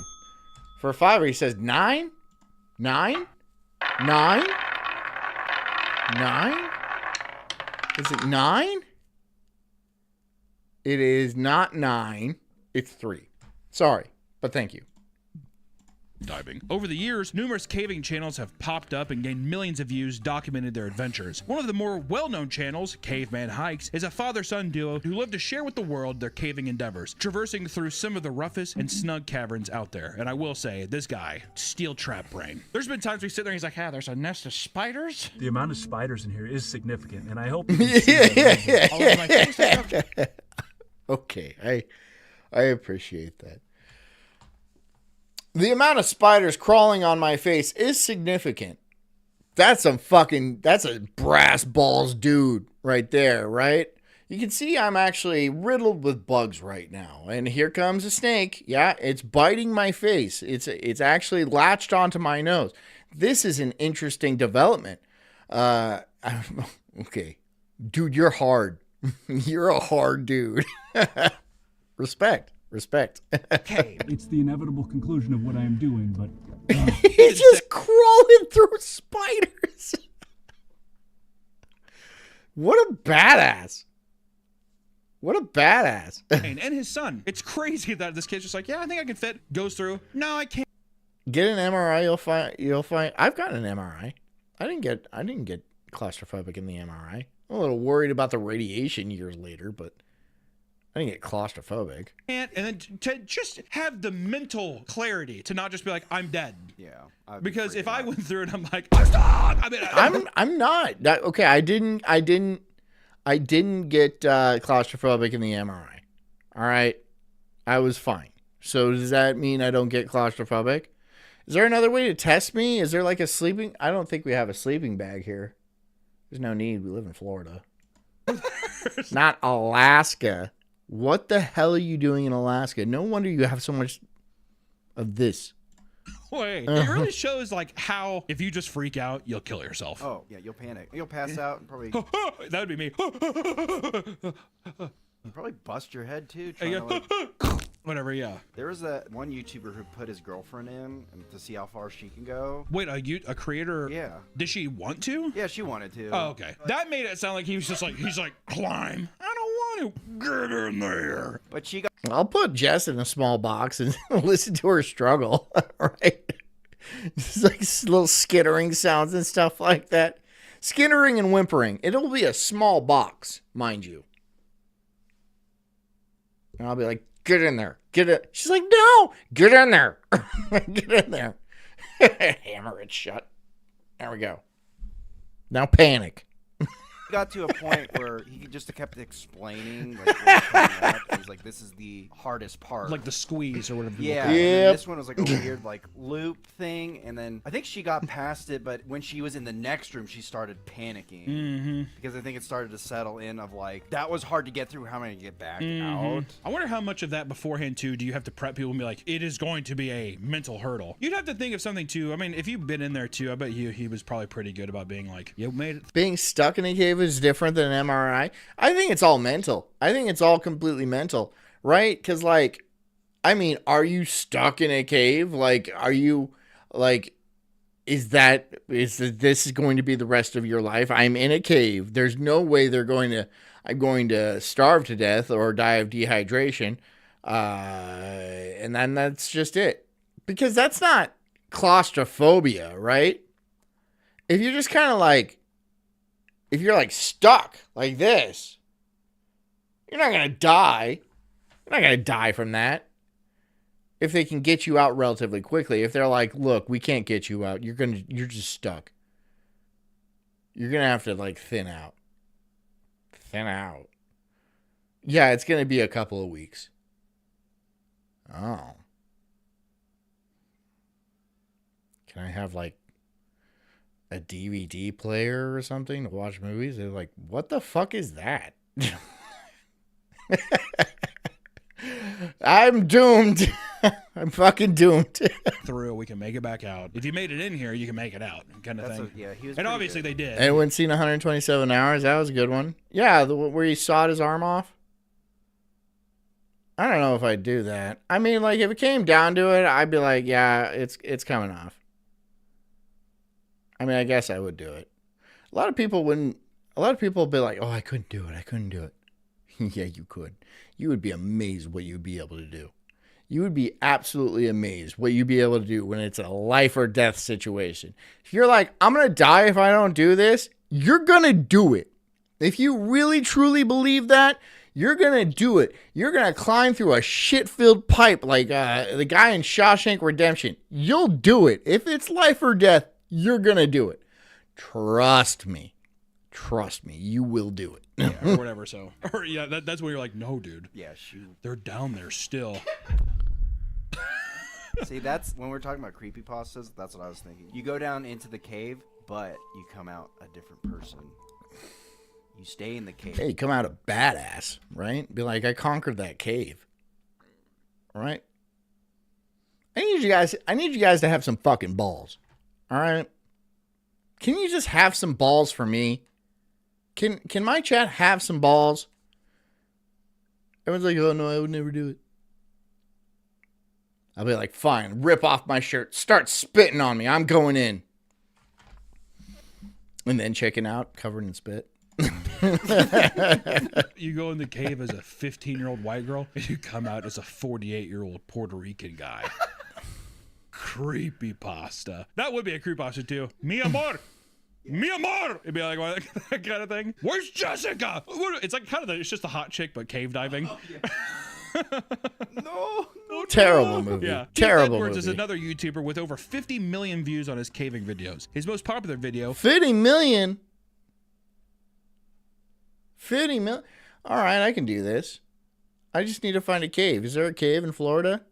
For a $5, he says 9? 9? 9? 9? Is it 9? It is not 9. It's 3. Sorry, but thank you. Diving. Over the years, numerous caving channels have popped up and gained millions of views documenting their adventures. One of the more well-known channels, Caveman Hikes, is a father-son duo who live to share with the world their caving endeavors, traversing through some of the roughest and snug caverns out there. And I will say, this guy, steel trap brain. There's been times we sit there and he's like, there's a nest of spiders. The amount of spiders in here is significant, and I hope Okay, I appreciate that. The amount of spiders crawling on my face is significant. That's a brass balls dude right there, right? You can see I'm actually riddled with bugs right now. And here comes a snake. Yeah, it's biting my face. It's actually latched onto my nose. This is an interesting development. Okay. Dude, you're hard. You're a hard dude. Respect. Okay. It's the inevitable conclusion of what I am doing, but... He's just crawling through spiders. What a badass. And his son. It's crazy that this kid's just like, yeah, I think I can fit. Goes through. No, I can't. Get an MRI, you'll find. I've got an MRI. I didn't get claustrophobic in the MRI. I'm a little worried about the radiation years later, but I didn't get claustrophobic. And then to just have the mental clarity to not just be like, I'm dead. Yeah. Because if I went through it, I'm like, I'm stuck. I'm not. Okay, I didn't get claustrophobic in the MRI. All right, I was fine. So does that mean I don't get claustrophobic? Is there another way to test me? Is there like a sleeping? I don't think we have a sleeping bag here. There's no need. We live in Florida. Not Alaska. What the hell are you doing in Alaska? No wonder you have so much of this. Wait, it really shows like how if you just freak out, you'll kill yourself. Oh, yeah, you'll panic. You'll pass out and probably That would be me. you'll probably bust your head too. Trying to, like... Whatever, yeah. There was that one YouTuber who put his girlfriend in and to see how far she can go. Wait, a creator? Yeah. Did she want to? Yeah, she wanted to. Oh, okay. That made it sound like he was just like, climb. I don't want to get in there. But she got I'll put Jess in a small box and listen to her struggle, right? Just like little skittering sounds and stuff like that. Skittering and whimpering. It'll be a small box, mind you. And I'll be like, get in there. Get it. She's like, no, get in there. Get in there. Hammer it shut. There we go. Now panic. got to a point where he just kept explaining, like, what was coming up. He was like, this is the hardest part. Like the squeeze or whatever. Yeah, Yep. and then this one was like a weird like loop thing, and then I think she got past it, but when she was in the next room, she started panicking because I think it started to settle in of like that was hard to get through. How am I gonna get back out? I wonder how much of that beforehand too do you have to prep people and be like, it is going to be a mental hurdle. You'd have to think of something too. I mean, if you've been in there too, I bet he was probably pretty good about being like, you made it. Being stuck in a cave is different than an MRI. I think it's all mental. I think it's all completely mental, right? Because, like, I mean, are you stuck in a cave? Like, are you, like, is this going to be the rest of your life? I'm in a cave. There's no way I'm going to starve to death or die of dehydration. And then that's just it. Because that's not claustrophobia, right? If you're just kind of like, if you're like stuck like this, you're not going to die. You're not going to die from that. If they can get you out relatively quickly, if they're like, look, we can't get you out, you're just stuck. You're going to have to like thin out. Thin out. Yeah, it's going to be a couple of weeks. Oh. Can I have like a DVD player or something to watch movies? They're like, what the fuck is that? I'm doomed. I'm fucking doomed. Through, we can make it back out. If you made it in here, you can make it out, kind of thing. Yeah, he was. And obviously they did. Anyone seen 127 Hours? That was a good one. Yeah, where he sawed his arm off. I don't know if I'd do that. I mean, like, if it came down to it, I'd be like, yeah, it's coming off. I mean, I guess I would do it. A lot of people wouldn't. A lot of people would be like, oh, I couldn't do it. I couldn't do it. Yeah, you could. You would be amazed what you'd be able to do. You would be absolutely amazed what you'd be able to do when it's a life or death situation. If you're like, I'm going to die if I don't do this, you're going to do it. If you really, truly believe that, you're going to do it. You're going to climb through a shit-filled pipe like the guy in Shawshank Redemption. You'll do it. If it's life or death, you're going to do it. Trust me. Trust me. You will do it. Yeah, or whatever, so. Or, yeah, that's where you're like, no, dude. Yeah, shoot. They're down there still. See, that's when we're talking about creepypastas. That's what I was thinking. You go down into the cave, but you come out a different person. You stay in the cave. Hey, you come out a badass, right? Be like, I conquered that cave. Right? I need you guys to have some fucking balls. All right? Can you just have some balls for me? Can my chat have some balls? Everyone's like, oh no, I would never do it. I'll be like, fine, rip off my shirt, start spitting on me, I'm going in. And then checking out, covered in spit. You go in the cave as a 15-year-old white girl, and you come out as a 48-year-old Puerto Rican guy. Creepypasta. That would be a creepypasta too. Mi amor. Mi amor. It'd be like that kind of thing. Where's Jessica? It's like kind of it's just a hot chick, but cave diving. Oh, yeah. No. Terrible movie. Yeah. Terrible Edwards movie. is another YouTuber with over 50 million views on his caving videos. His most popular video. 50 million? 50 million? All right, I can do this. I just need to find a cave. Is there a cave in Florida?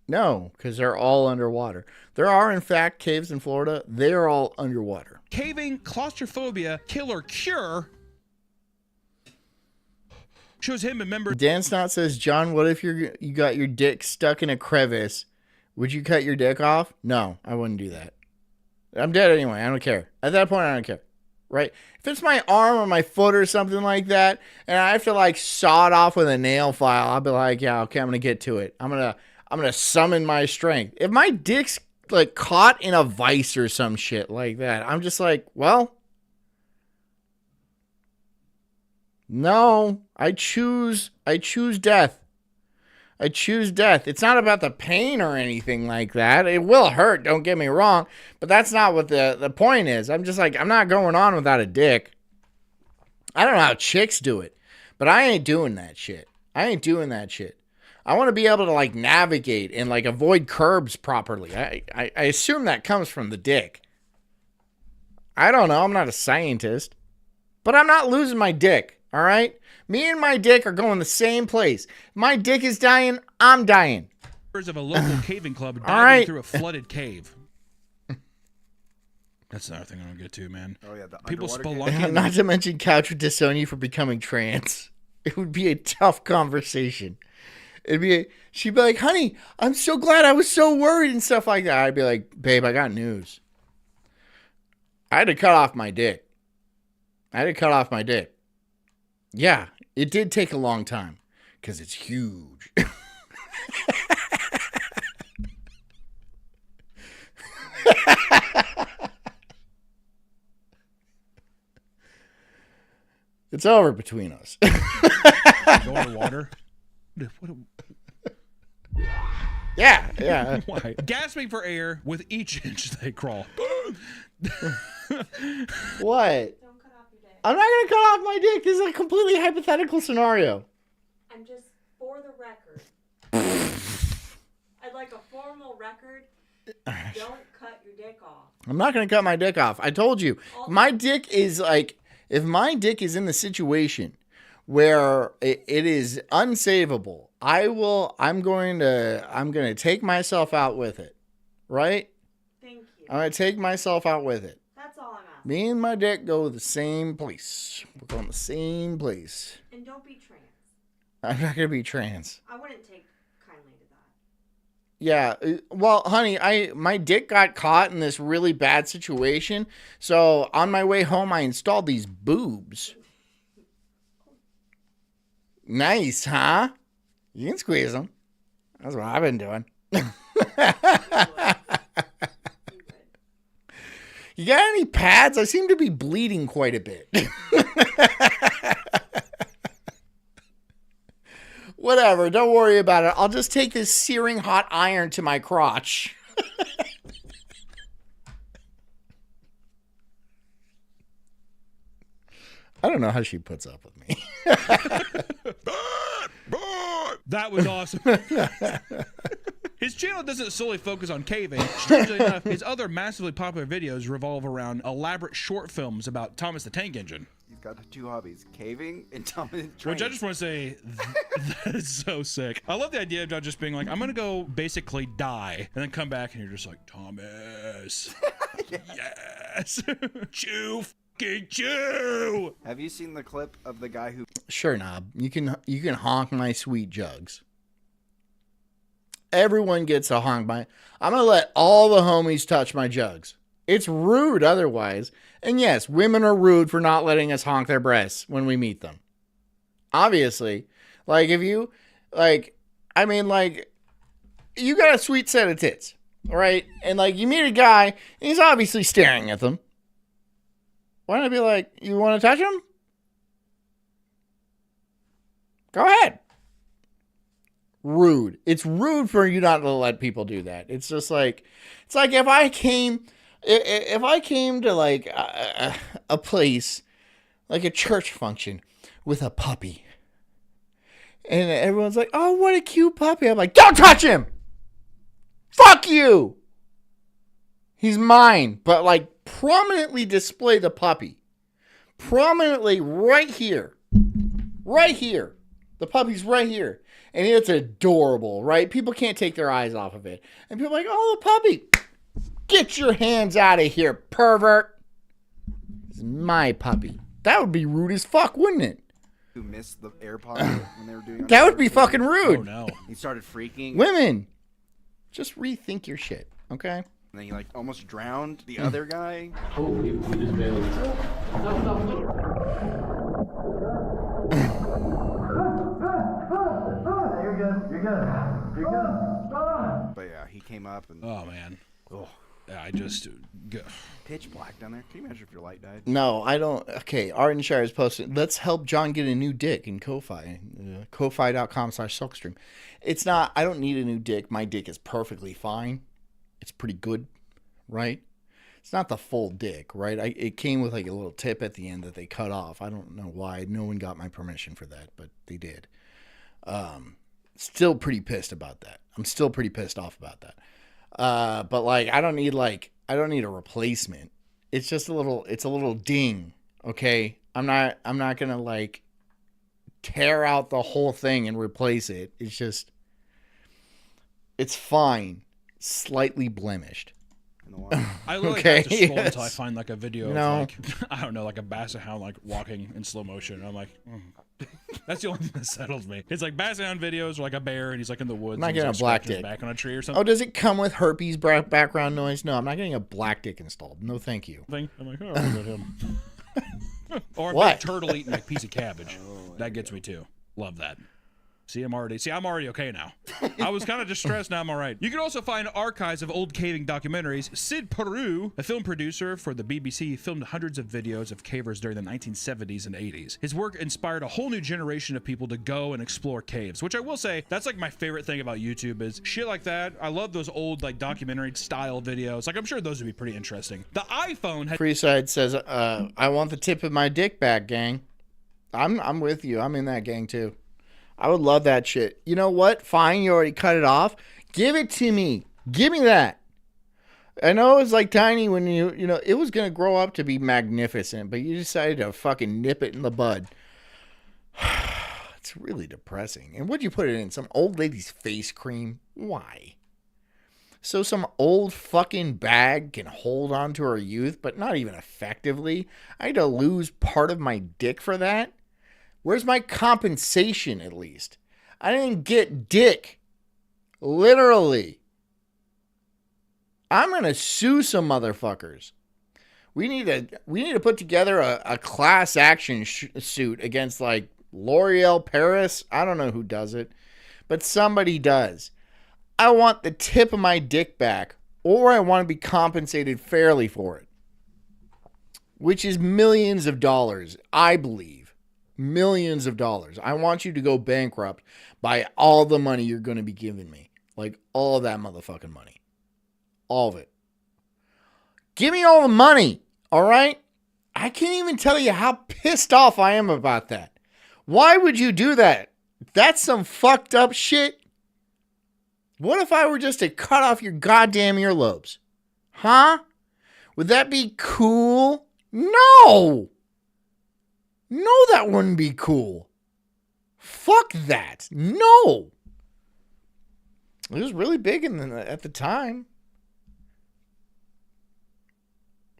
No, because they're all underwater. There are, in fact, caves in Florida. They are all underwater. Caving, claustrophobia, killer cure. Shows him a member. Dan Snot says, John, what if you got your dick stuck in a crevice? Would you cut your dick off? No, I wouldn't do that. I'm dead anyway. I don't care. At that point, I don't care. Right? If it's my arm or my foot or something like that, and I have to like saw it off with a nail file, I'll be like, yeah, okay, I'm gonna get to it. I'm gonna summon my strength. If my dick's like caught in a vice or some shit like that, I'm just like, well, no, I choose death. I choose death. It's not about the pain or anything like that. It will hurt, don't get me wrong, but that's not what the point is. I'm just like, I'm not going on without a dick. I don't know how chicks do it, but I ain't doing that shit. I ain't doing that shit. I want to be able to like navigate and like avoid curbs properly. I assume that comes from the dick. I don't know. I'm not a scientist, but I'm not losing my dick. All right. Me and my dick are going the same place. My dick is dying. I'm dying. Members of a local caving club diving right. through a flooded cave. That's another thing I don't get to, man. Oh yeah, the People underwater spelunking. Not to mention couch would disown you for becoming trans. It would be a tough conversation. She'd be like, honey, I'm so glad, I was so worried and stuff like that. I'd be like, babe, I got news. I had to cut off my dick. Yeah, it did take a long time because it's huge. It's over between us. Go underwater. Yeah. Why? Gasping for air with each inch they crawl. What? Don't cut off your dick. I'm not going to cut off my dick. This is a completely hypothetical scenario. I'm just, for the record, I'd like a formal record. Don't cut your dick off. I'm not going to cut my dick off. I told you. My dick is like, if my dick is in the situation where it is unsavable, I'm going to take myself out with it. Right? Thank you. I'm going to take myself out with it. That's all I'm asking. Me and my dick go the same place. We're going the same place. And don't be trans. I'm not going to be trans. I wouldn't take kindly to that. Yeah, well, honey, my dick got caught in this really bad situation. So on my way home, I installed these boobs. Nice, huh? You can squeeze them. That's what I've been doing. You got any pads? I seem to be bleeding quite a bit. Whatever, don't worry about it. I'll just take this searing hot iron to my crotch. I don't know how she puts up with me. That was awesome. His channel doesn't solely focus on caving. Strangely enough, his other massively popular videos revolve around elaborate short films about Thomas the Tank Engine. He's got two hobbies: caving and tumbling. Which I just want to say, that is so sick. I love the idea of just being like, I'm gonna go basically die, and then come back, and you're just like, Thomas, yes, chew, fucking chew. Have you seen the clip of the guy who? Sure, Knob. You can honk my sweet jugs. Everyone gets a honk. I'm gonna let all the homies touch my jugs. It's rude otherwise. And yes, women are rude for not letting us honk their breasts when we meet them. Obviously. Like, if you, like, I mean, like, you got a sweet set of tits, all right? And, like, you meet a guy, and he's obviously staring at them. Why not be like, you want to touch him? Go ahead. Rude. It's rude for you not to let people do that. It's just like, it's like if I came to like a place, like a church function with a puppy, and everyone's like, oh, what a cute puppy. I'm like, don't touch him. Fuck you. He's mine. But like, prominently display the puppy. Prominently right here. Right here. The puppy's right here. And it's adorable, right? People can't take their eyes off of it. And people are like, oh, the puppy. Get your hands out of here, pervert. It's my puppy. That would be rude as fuck, wouldn't it? who missed the air pocket when they were doing That would be underwater fucking caving. rude. Oh no. He started freaking. Women, just rethink your shit, okay? And then he like almost drowned the other guy. But yeah, he came up and Oh man. oh, Yeah, I just. pitch black down there. Can you imagine if your light died? No, I don't. Okay, Arden Shire is posted. Let's help John get a new dick in Ko-Fi. Ko-Fi.com/Sulkstream. It's not, I don't need a new dick. My dick is perfectly fine. It's pretty good, right? It's not the full dick, right? It came with like a little tip at the end that they cut off. I don't know why. No one got my permission for that, but they did. Still pretty pissed about that. I'm still pretty pissed off about that. But like, I don't need a replacement. It's just a little ding. Okay. I'm not going to like tear out the whole thing and replace it. It's fine. Slightly blemished. In the water. I literally Okay, have to scroll yes. until I find like a video No. of like I don't know, like a basset hound like walking in slow motion. And I'm like, that's the only thing that settles me. It's like basset hound videos or like a bear and he's like in the woods. not and he's, getting like, a black scratching his dick. back on a tree or something. Oh, does it come with herpes background noise? No, I'm not getting a black dick installed. No, thank you. I'm like, oh, look at him. Or a What? big turtle eating a piece of cabbage. That gets me too. Love that. I'm already okay now. I was kind of distressed. Now I'm all right. You can also find archives of old caving documentaries. Sid Peru, a film producer for the BBC, filmed hundreds of videos of cavers during the 1970s and 80s. His work inspired a whole new generation of people to go and explore caves, which I will say, that's like my favorite thing about YouTube is shit like that. I love those old like documentary style videos. Like I'm sure those would be pretty interesting. The iPhone has Freeside says, I want the tip of my dick back, gang. I'm with you. I'm in that gang too. I would love that shit. You know what? Fine, you already cut it off. Give it to me. Give me that. I know it was like tiny when you know, it was going to grow up to be magnificent, but you decided to fucking nip it in the bud. It's really depressing. And what'd you put it in? Some old lady's face cream? Why? So some old fucking bag can hold on to her youth, but not even effectively. I had to lose part of my dick for that? Where's my compensation, at least? I didn't get dick. Literally. I'm going to sue some motherfuckers. We need to put together a class action suit against, like, L'Oreal Paris. I don't know who does it, but somebody does. I want the tip of my dick back, or I want to be compensated fairly for it, which is millions of dollars, I believe. Millions of dollars. I want you to go bankrupt by all the money you're going to be giving me. Like, all of that motherfucking money. All of it. Give me all the money, all right? I can't even tell you how pissed off I am about that. Why would you do that? That's some fucked up shit. What if I were just to cut off your goddamn earlobes? Huh? Would that be cool? No! No, that wouldn't be cool. Fuck that. No. It was really big at the time.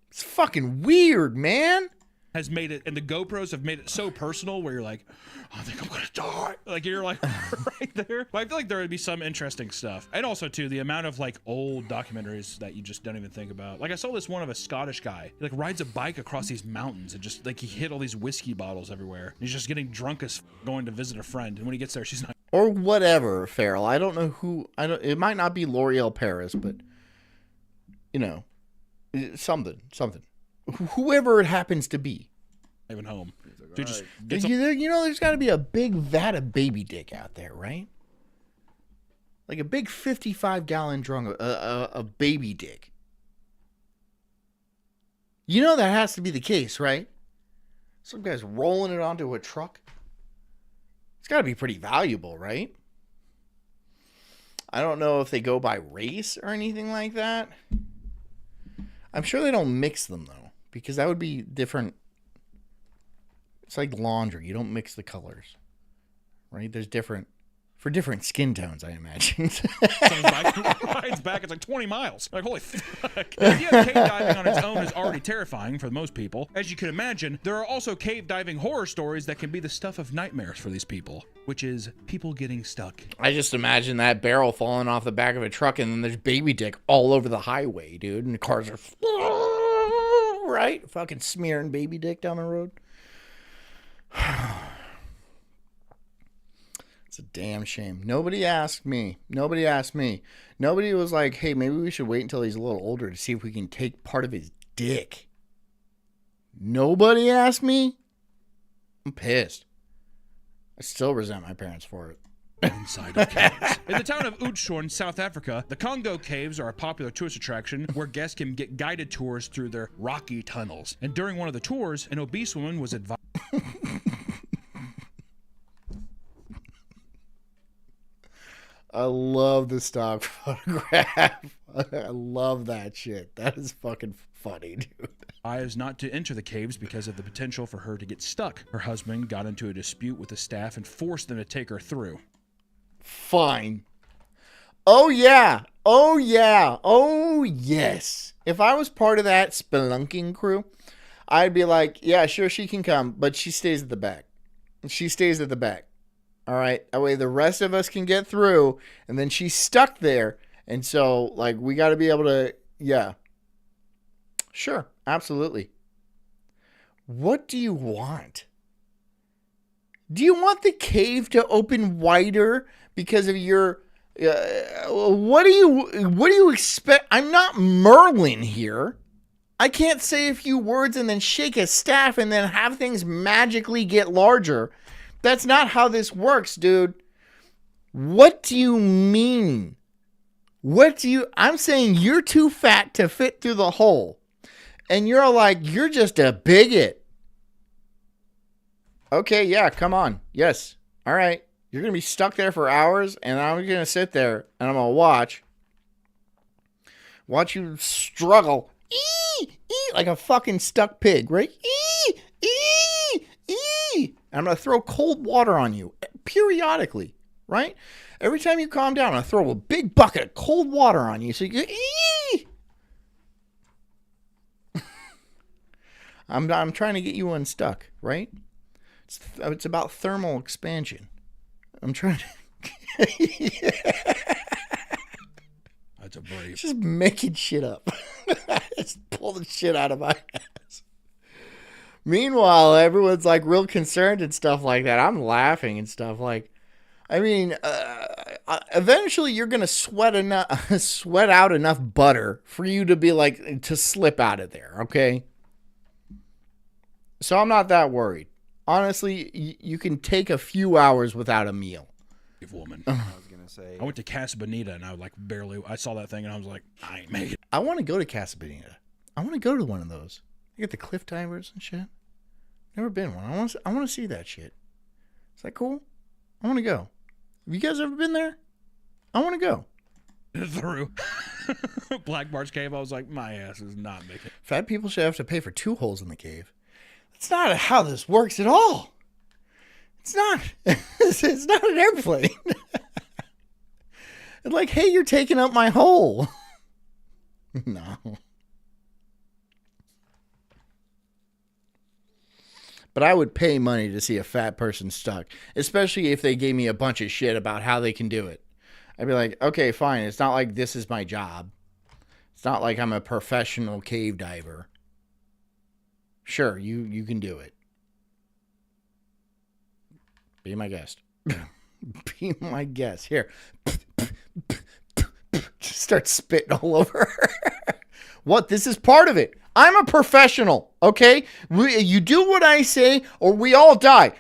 It's fucking weird, man. has made it, and the GoPros have made it so personal where you're like, I think I'm gonna die. Like you're like right there. But I feel like there would be some interesting stuff. And also too, the amount of like old documentaries that you just don't even think about. Like I saw this one of a Scottish guy. He like rides a bike across these mountains and just like he hit all these whiskey bottles everywhere. He's just getting drunk as going to visit a friend. And when he gets there, she's not. Or whatever, Farrell. I don't know who. It might not be L'Oreal Paris, but you know, something. Whoever it happens to be. Even home. Dude, just You know, there's got to be a big vat of baby dick out there, right? Like a big 55-gallon drum of baby dick. You know that has to be the case, right? Some guy's rolling it onto a truck. It's got to be pretty valuable, right? I don't know if they go by race or anything like that. I'm sure they don't mix them, though, because that would be different. It's like laundry. You don't mix the colors, right? There's different For different skin tones, I imagine. Rides back, it's like 20 miles. Like, holy fuck. The idea of cave diving on its own is already terrifying for most people. As you can imagine, there are also cave diving horror stories that can be the stuff of nightmares for these people, which is people getting stuck. I just imagine that barrel falling off the back of a truck and then there's baby dick all over the highway, dude. And the cars are, right? Fucking smearing baby dick down the road. It's a damn shame. Nobody asked me. Nobody asked me. Nobody was like, hey, maybe we should wait until he's a little older to see if we can take part of his dick. Nobody asked me. I'm pissed. I still resent my parents for it. Inside of caves. In the town of Oudtshoorn, South Africa, the Congo Caves are a popular tourist attraction where guests can get guided tours through their rocky tunnels. And during one of the tours, an obese woman was advised... I love the stock photograph. I love that shit. That is fucking funny, dude. Is not to enter the caves because of the potential for her to get stuck. Her husband got into a dispute with the staff and forced them to take her through. Fine. Oh, yeah. Oh, yeah. Oh, yes. If I was part of that spelunking crew, I'd be like, yeah, sure, she can come, but she stays at the back. She stays at the back. All right. That way the rest of us can get through, and then she's stuck there. And so, like, we got to be able to, yeah. Sure. Absolutely. What do you want? Do you want the cave to open wider because of your, what do you expect? I'm not Merlin here. I can't say a few words and then shake a staff and then have things magically get larger. That's not how this works, dude. What do you mean? I'm saying you're too fat to fit through the hole. And you're like, you're just a bigot. Okay, yeah, come on. Yes. All right. You're going to be stuck there for hours, and I'm going to sit there, and I'm going to watch you struggle. Like a fucking stuck pig, right? And I'm going to throw cold water on you periodically, right? Every time you calm down, I'm going to throw a big bucket of cold water on you. So you go, I'm trying to get you unstuck, right? It's about thermal expansion. I'm trying to... That's a brave. Just making shit up. Just pull the shit out of my ass. Meanwhile, everyone's like real concerned and stuff like that. I'm laughing and stuff like... I mean, eventually you're going to sweat out enough butter for you to be like, to slip out of there, okay? So I'm not that worried. Honestly, you can take a few hours without a meal. Woman. I was gonna say. I went to Casa Bonita and I saw that thing and I was like, I ain't making it. I want to go to Casa Bonita. I want to go to one of those. You get the cliff divers and shit. Never been one. I want to see that shit. Is that cool? I want to go. Have you guys ever been there? I want to go. Through Black Bart's cave, I was like, my ass is not making it. Fat people should have to pay for 2 holes in the cave. That's not how this works at all. It's not. It's not an airplane. It's like, hey, you're taking up my hole. No. But I would pay money to see a fat person stuck, especially if they gave me a bunch of shit about how they can do it. I'd be like, okay, fine. It's not like this is my job. It's not like I'm a professional cave diver. Sure, you can do it. Be my guest. Be my guest. Here. Just start spitting all over her. What? This is part of it. I'm a professional, okay? You do what I say or we all die.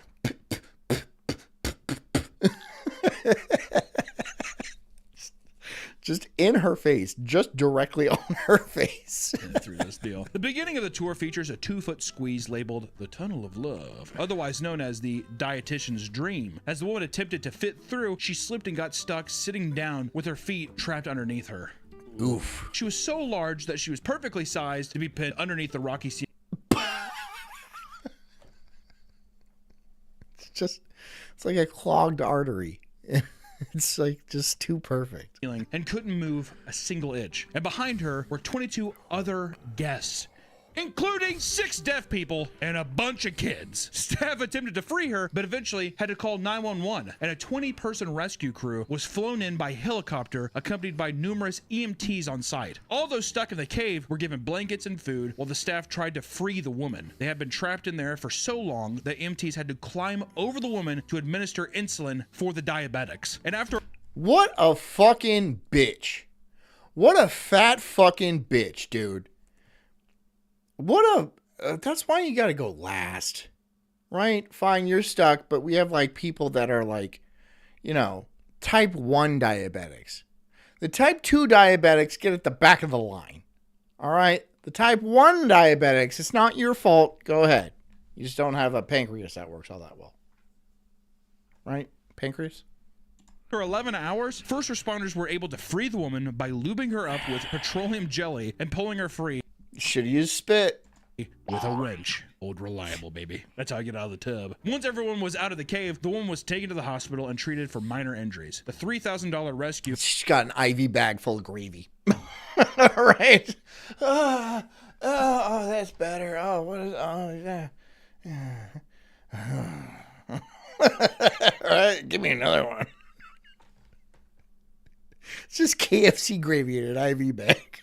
Just in her face. Just directly on her face. Through this deal. The beginning of the tour features a 2-foot squeeze labeled the Tunnel of Love, otherwise known as the dietitian's dream. As the woman attempted to fit through, she slipped and got stuck sitting down with her feet trapped underneath her. Oof. She was so large that she was perfectly sized to be pinned underneath the rocky sea. It's like a clogged artery. It's like just too perfect. And couldn't move a single inch. And behind her were 22 other guests, including 6 deaf people and a bunch of kids. Staff attempted to free her, but eventually had to call 911, and a 20-person rescue crew was flown in by helicopter, accompanied by numerous EMTs on site. All those stuck in the cave were given blankets and food while the staff tried to free the woman. They had been trapped in there for so long that EMTs had to climb over the woman to administer insulin for the diabetics. And after... What a fucking bitch. What a fat fucking bitch, dude. That's why you gotta go last, right? Fine, you're stuck, but we have like people that are like, you know, type 1 diabetics. The type 2 diabetics get at the back of the line, all right? The type 1 diabetics, it's not your fault. Go ahead. You just don't have a pancreas that works all that well, right? Pancreas? For 11 hours, first responders were able to free the woman by lubing her up with petroleum jelly and pulling her free. Should use spit. With a wrench. Old reliable, baby. That's how I get out of the tub. Once everyone was out of the cave, the woman was taken to the hospital and treated for minor injuries. The $3,000 rescue... She's got an IV bag full of gravy. Right? Oh, that's better. Oh, what is... Oh, yeah. All right, give me another one. It's just KFC gravy in an IV bag.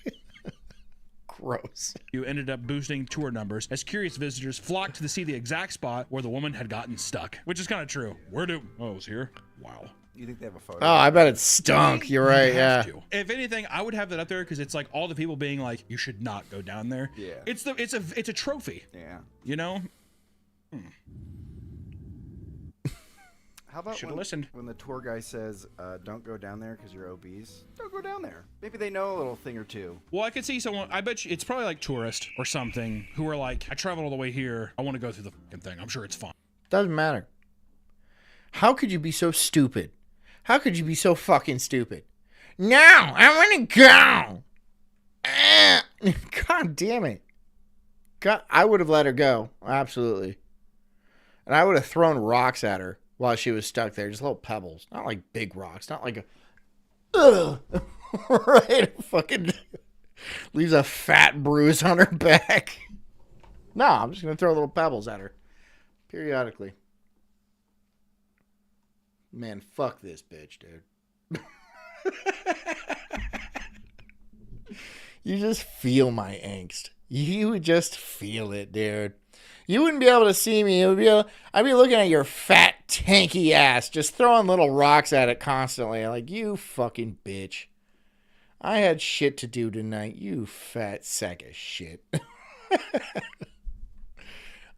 Gross. You ended up boosting tour numbers as curious visitors flocked to see the exact spot where the woman had gotten stuck, which is kind of true. Oh, it was here. Wow. You think they have a photo? Oh, I bet it stunk. You're right. Yeah. If anything, I would have that up there because it's like all the people being like, "You should not go down there." Yeah. It's a trophy. Yeah. You know. How about Should have listened. when the tour guy says, "Don't go down there because you're obese"? Don't go down there. Maybe they know a little thing or two. Well, I could see someone. I bet you it's probably like tourists or something who are like, "I traveled all the way here. I want to go through the fucking thing. I'm sure it's fun." Doesn't matter. How could you be so stupid? How could you be so fucking stupid? No, I want to go. God damn it. God, I would have let her go. Absolutely. And I would have thrown rocks at her while she was stuck there. Just little pebbles. Not like big rocks. Not like a... Ugh. Right? Fucking leaves a fat bruise on her back. No, I'm just going to throw little pebbles at her. Periodically. Man, fuck this bitch, dude. You just feel my angst. You would just feel it, dude. You wouldn't be able to see me. I'd be looking at your fat, tanky ass, just throwing little rocks at it constantly. Like, you fucking bitch. I had shit to do tonight, you fat sack of shit.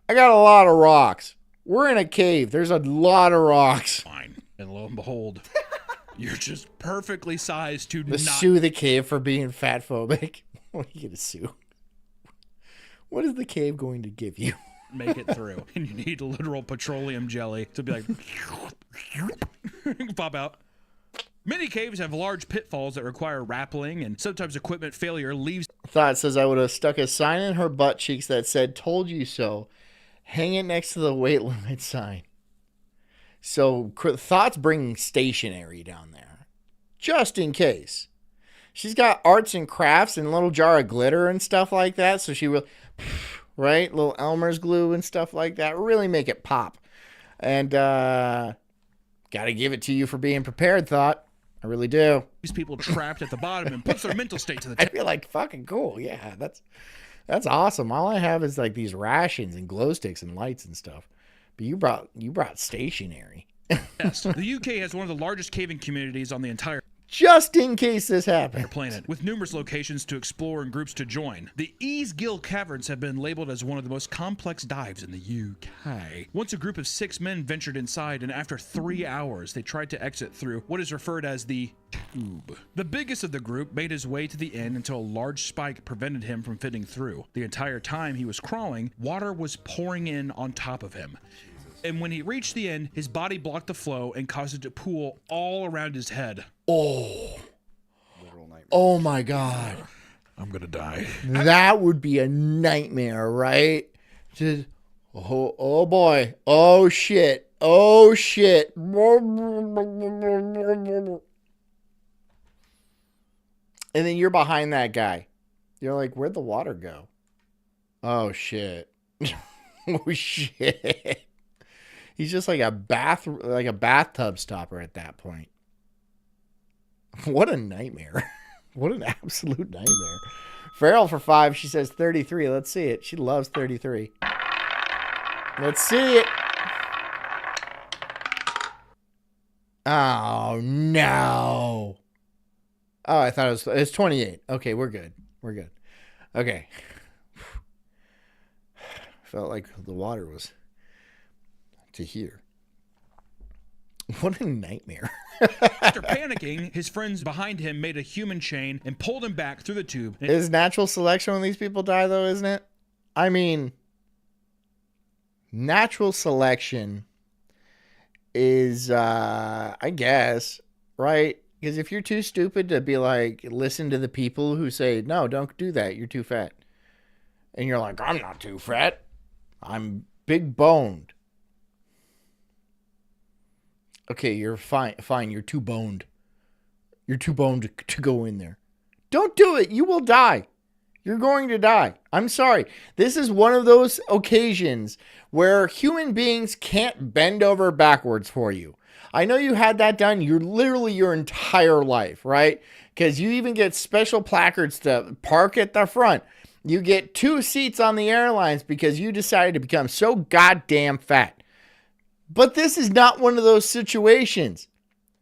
I got a lot of rocks. We're in a cave. There's a lot of rocks. Fine. And lo and behold, you're just perfectly sized to Sue the cave for being fat phobic. What are you going to sue? What is the cave going to give you? Make it through. And you need literal petroleum jelly to be like, pop out. Many caves have large pitfalls that require rappelling, and sometimes equipment failure leaves. Thought says I would have stuck a sign in her butt cheeks that said, "Told you so." Hang it next to the weight limit sign. So Thought's bringing stationery down there, just in case. She's got arts and crafts and a little jar of glitter and stuff like that. So she will, right? Little Elmer's glue and stuff like that. Really make it pop. And got to give it to you for being prepared, Thought. I really do. These people trapped at the bottom and puts their mental state to the I test. feel like fucking cool. Yeah, that's awesome. All I have is like these rations and glow sticks and lights and stuff. But you brought stationery. The UK has one of the largest caving communities on the entire Just in case this happens. planet, with numerous locations to explore and groups to join. The Easgill Caverns have been labeled as one of the most complex dives in the UK. Once a group of 6 men ventured inside, and after 3 hours, they tried to exit through what is referred as the tube. The biggest of the group made his way to the end until a large spike prevented him from fitting through. The entire time he was crawling, water was pouring in on top of him. And when he reached the end, his body blocked the flow and caused it to pool all around his head. Oh. Oh my God. I'm gonna die. That would be a nightmare, right? Just, oh boy. Oh shit. Oh shit. And then you're behind that guy. You're like, where'd the water go? Oh shit. Oh shit. He's just like a bathtub stopper at that point. What a nightmare. What an absolute nightmare. Farrell for 5. She says 33. Let's see it. She loves 33. Let's see it. Oh, no. Oh, I thought it was 28. Okay, we're good. We're good. Okay. Felt like the water was to here. What a nightmare. After panicking, his friends behind him made a human chain and pulled him back through the tube. It is natural selection when these people die, though, isn't it? I mean, natural selection is, I guess, right? Because if you're too stupid to be like, listen to the people who say, no, don't do that, you're too fat. And you're like, I'm not too fat. I'm big boned. Okay, you're fine. Fine, you're too boned. You're too boned to go in there. Don't do it. You will die. You're going to die. I'm sorry. This is one of those occasions where human beings can't bend over backwards for you. I know you had that done. You're literally your entire life, right? Because you even get special placards to park at the front. You get 2 seats on the airlines because you decided to become so goddamn fat. But this is not one of those situations.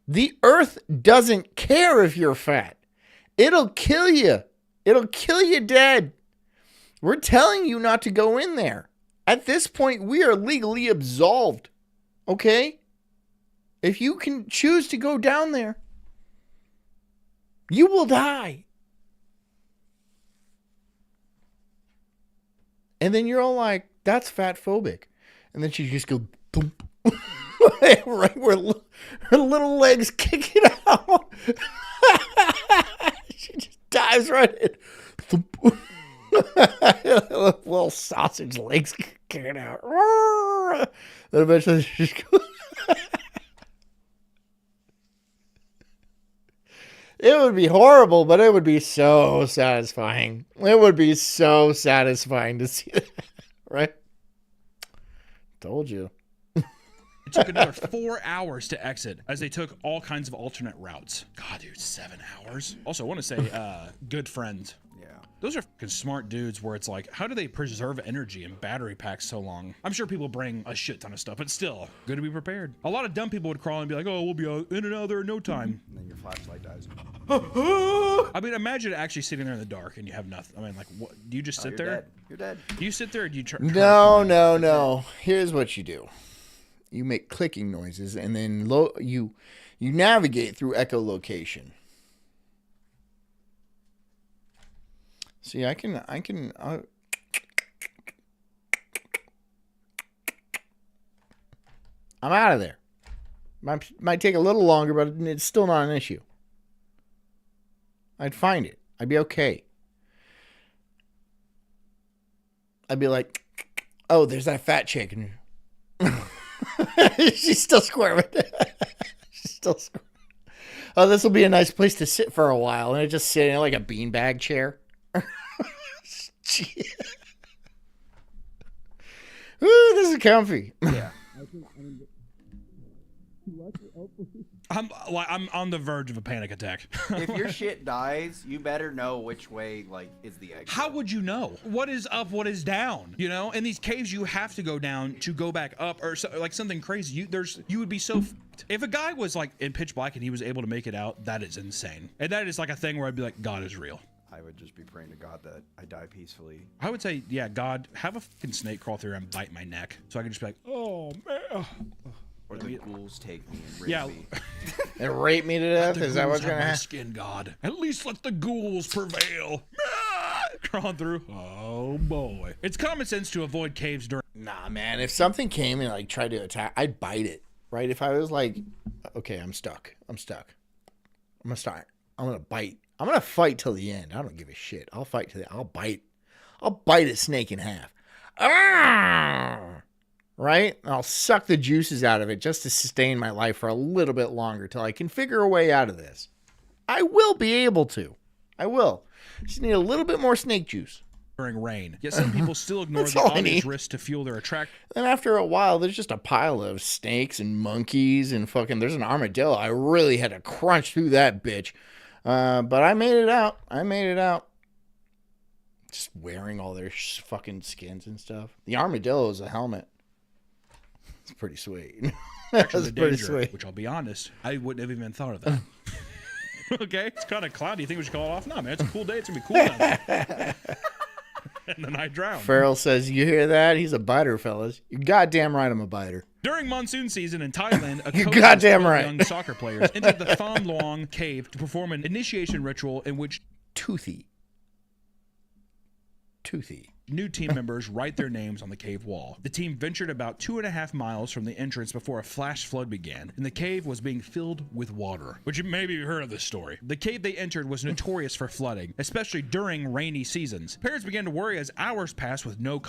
The earth doesn't care if you're fat. It'll kill you. It'll kill you dead. We're telling you not to go in there. At this point, we are legally absolved. Okay? If you can choose to go down there, you will die. And then you're all like, that's fat phobic. And then she just go, thump. Right where her little legs kick it out. She just dives right in. Thump. Little sausage legs kicking out. Then eventually she just goes. It would be horrible, but it would be so satisfying. It would be so satisfying to see that, right? Told you. It took another 4 hours to exit as they took all kinds of alternate routes. God, dude, 7 hours. Also, I want to say, good friends. Yeah. Those are fucking smart dudes where it's like, how do they preserve energy in battery packs so long? I'm sure people bring a shit ton of stuff, but still, good to be prepared. A lot of dumb people would crawl and be like, oh, we'll be in and out there in no time. And then your flashlight dies. I mean, imagine actually sitting there in the dark and you have nothing. I mean, like, what? Do you just sit there? Dead. You're dead. Do you sit there or do you try? No. Here's what you do. You make clicking noises and then you navigate through echolocation. See, I'm out of there. Might take a little longer, but it's still not an issue. I'd find it. I'd be okay. I'd be like, oh, there's that fat chick. She's still squirming. She's still squirming. Oh, this will be a nice place to sit for a while. And I just sit in like a beanbag chair. Ooh, this is comfy. Yeah. I'm on the verge of a panic attack. If your shit dies, you better know which way is the exit. How would you know? What is up? What is down? You know, in these caves, you have to go down to go back up, or so, like something crazy. You would be so. If a guy was like in pitch black and he was able to make it out, that is insane, and that is like a thing where I'd be like, God is real. I would just be praying to God that I die peacefully. I would say, yeah, God, have a fucking snake crawl through and bite my neck, so I can just be like, oh man. Or the ghouls take me and rape me. And rape me to death? Is that what's going to happen? Skin God. At least let the ghouls prevail. Crawling through. Oh boy. It's common sense to avoid caves during. Nah, man. If something came and like tried to attack, I'd bite it. Right? If I was like, okay, I'm stuck. I'm going to bite. I'm going to fight till the end. I don't give a shit. I'll fight till the end. I'll bite a snake in half. Ah! right? I'll suck the juices out of it just to sustain my life for a little bit longer till I can figure a way out of this. I will be able to. I will. Just need a little bit more snake juice. During rain. Yet some people still ignore That's the all I obvious need. risks to fuel their attraction. Then after a while, there's just a pile of snakes and monkeys and fucking, there's an armadillo. I really had to crunch through that bitch. But I made it out. Just wearing all their fucking skins and stuff. The armadillo is a helmet. It's pretty sweet. That's The pretty danger, sweet. which I'll be honest, I wouldn't have even thought of that. Okay, it's kind of cloudy. You think we should call it off? No, man, it's a cool day. It's gonna be cool down there. And then I drowned. Farrell says, you hear that? He's a biter, fellas. You're goddamn right I'm a biter. During monsoon season in Thailand, a You're coach goddamn of right. young soccer players entered the Tham Luang cave to perform an initiation ritual in which Toothy. new team members write their names on the cave wall. The team ventured about 2.5 miles from the entrance before a flash flood began, and the cave was being filled with water. Which maybe you've heard of this story. The cave they entered was notorious for flooding, especially during rainy seasons. Parents began to worry as hours passed with no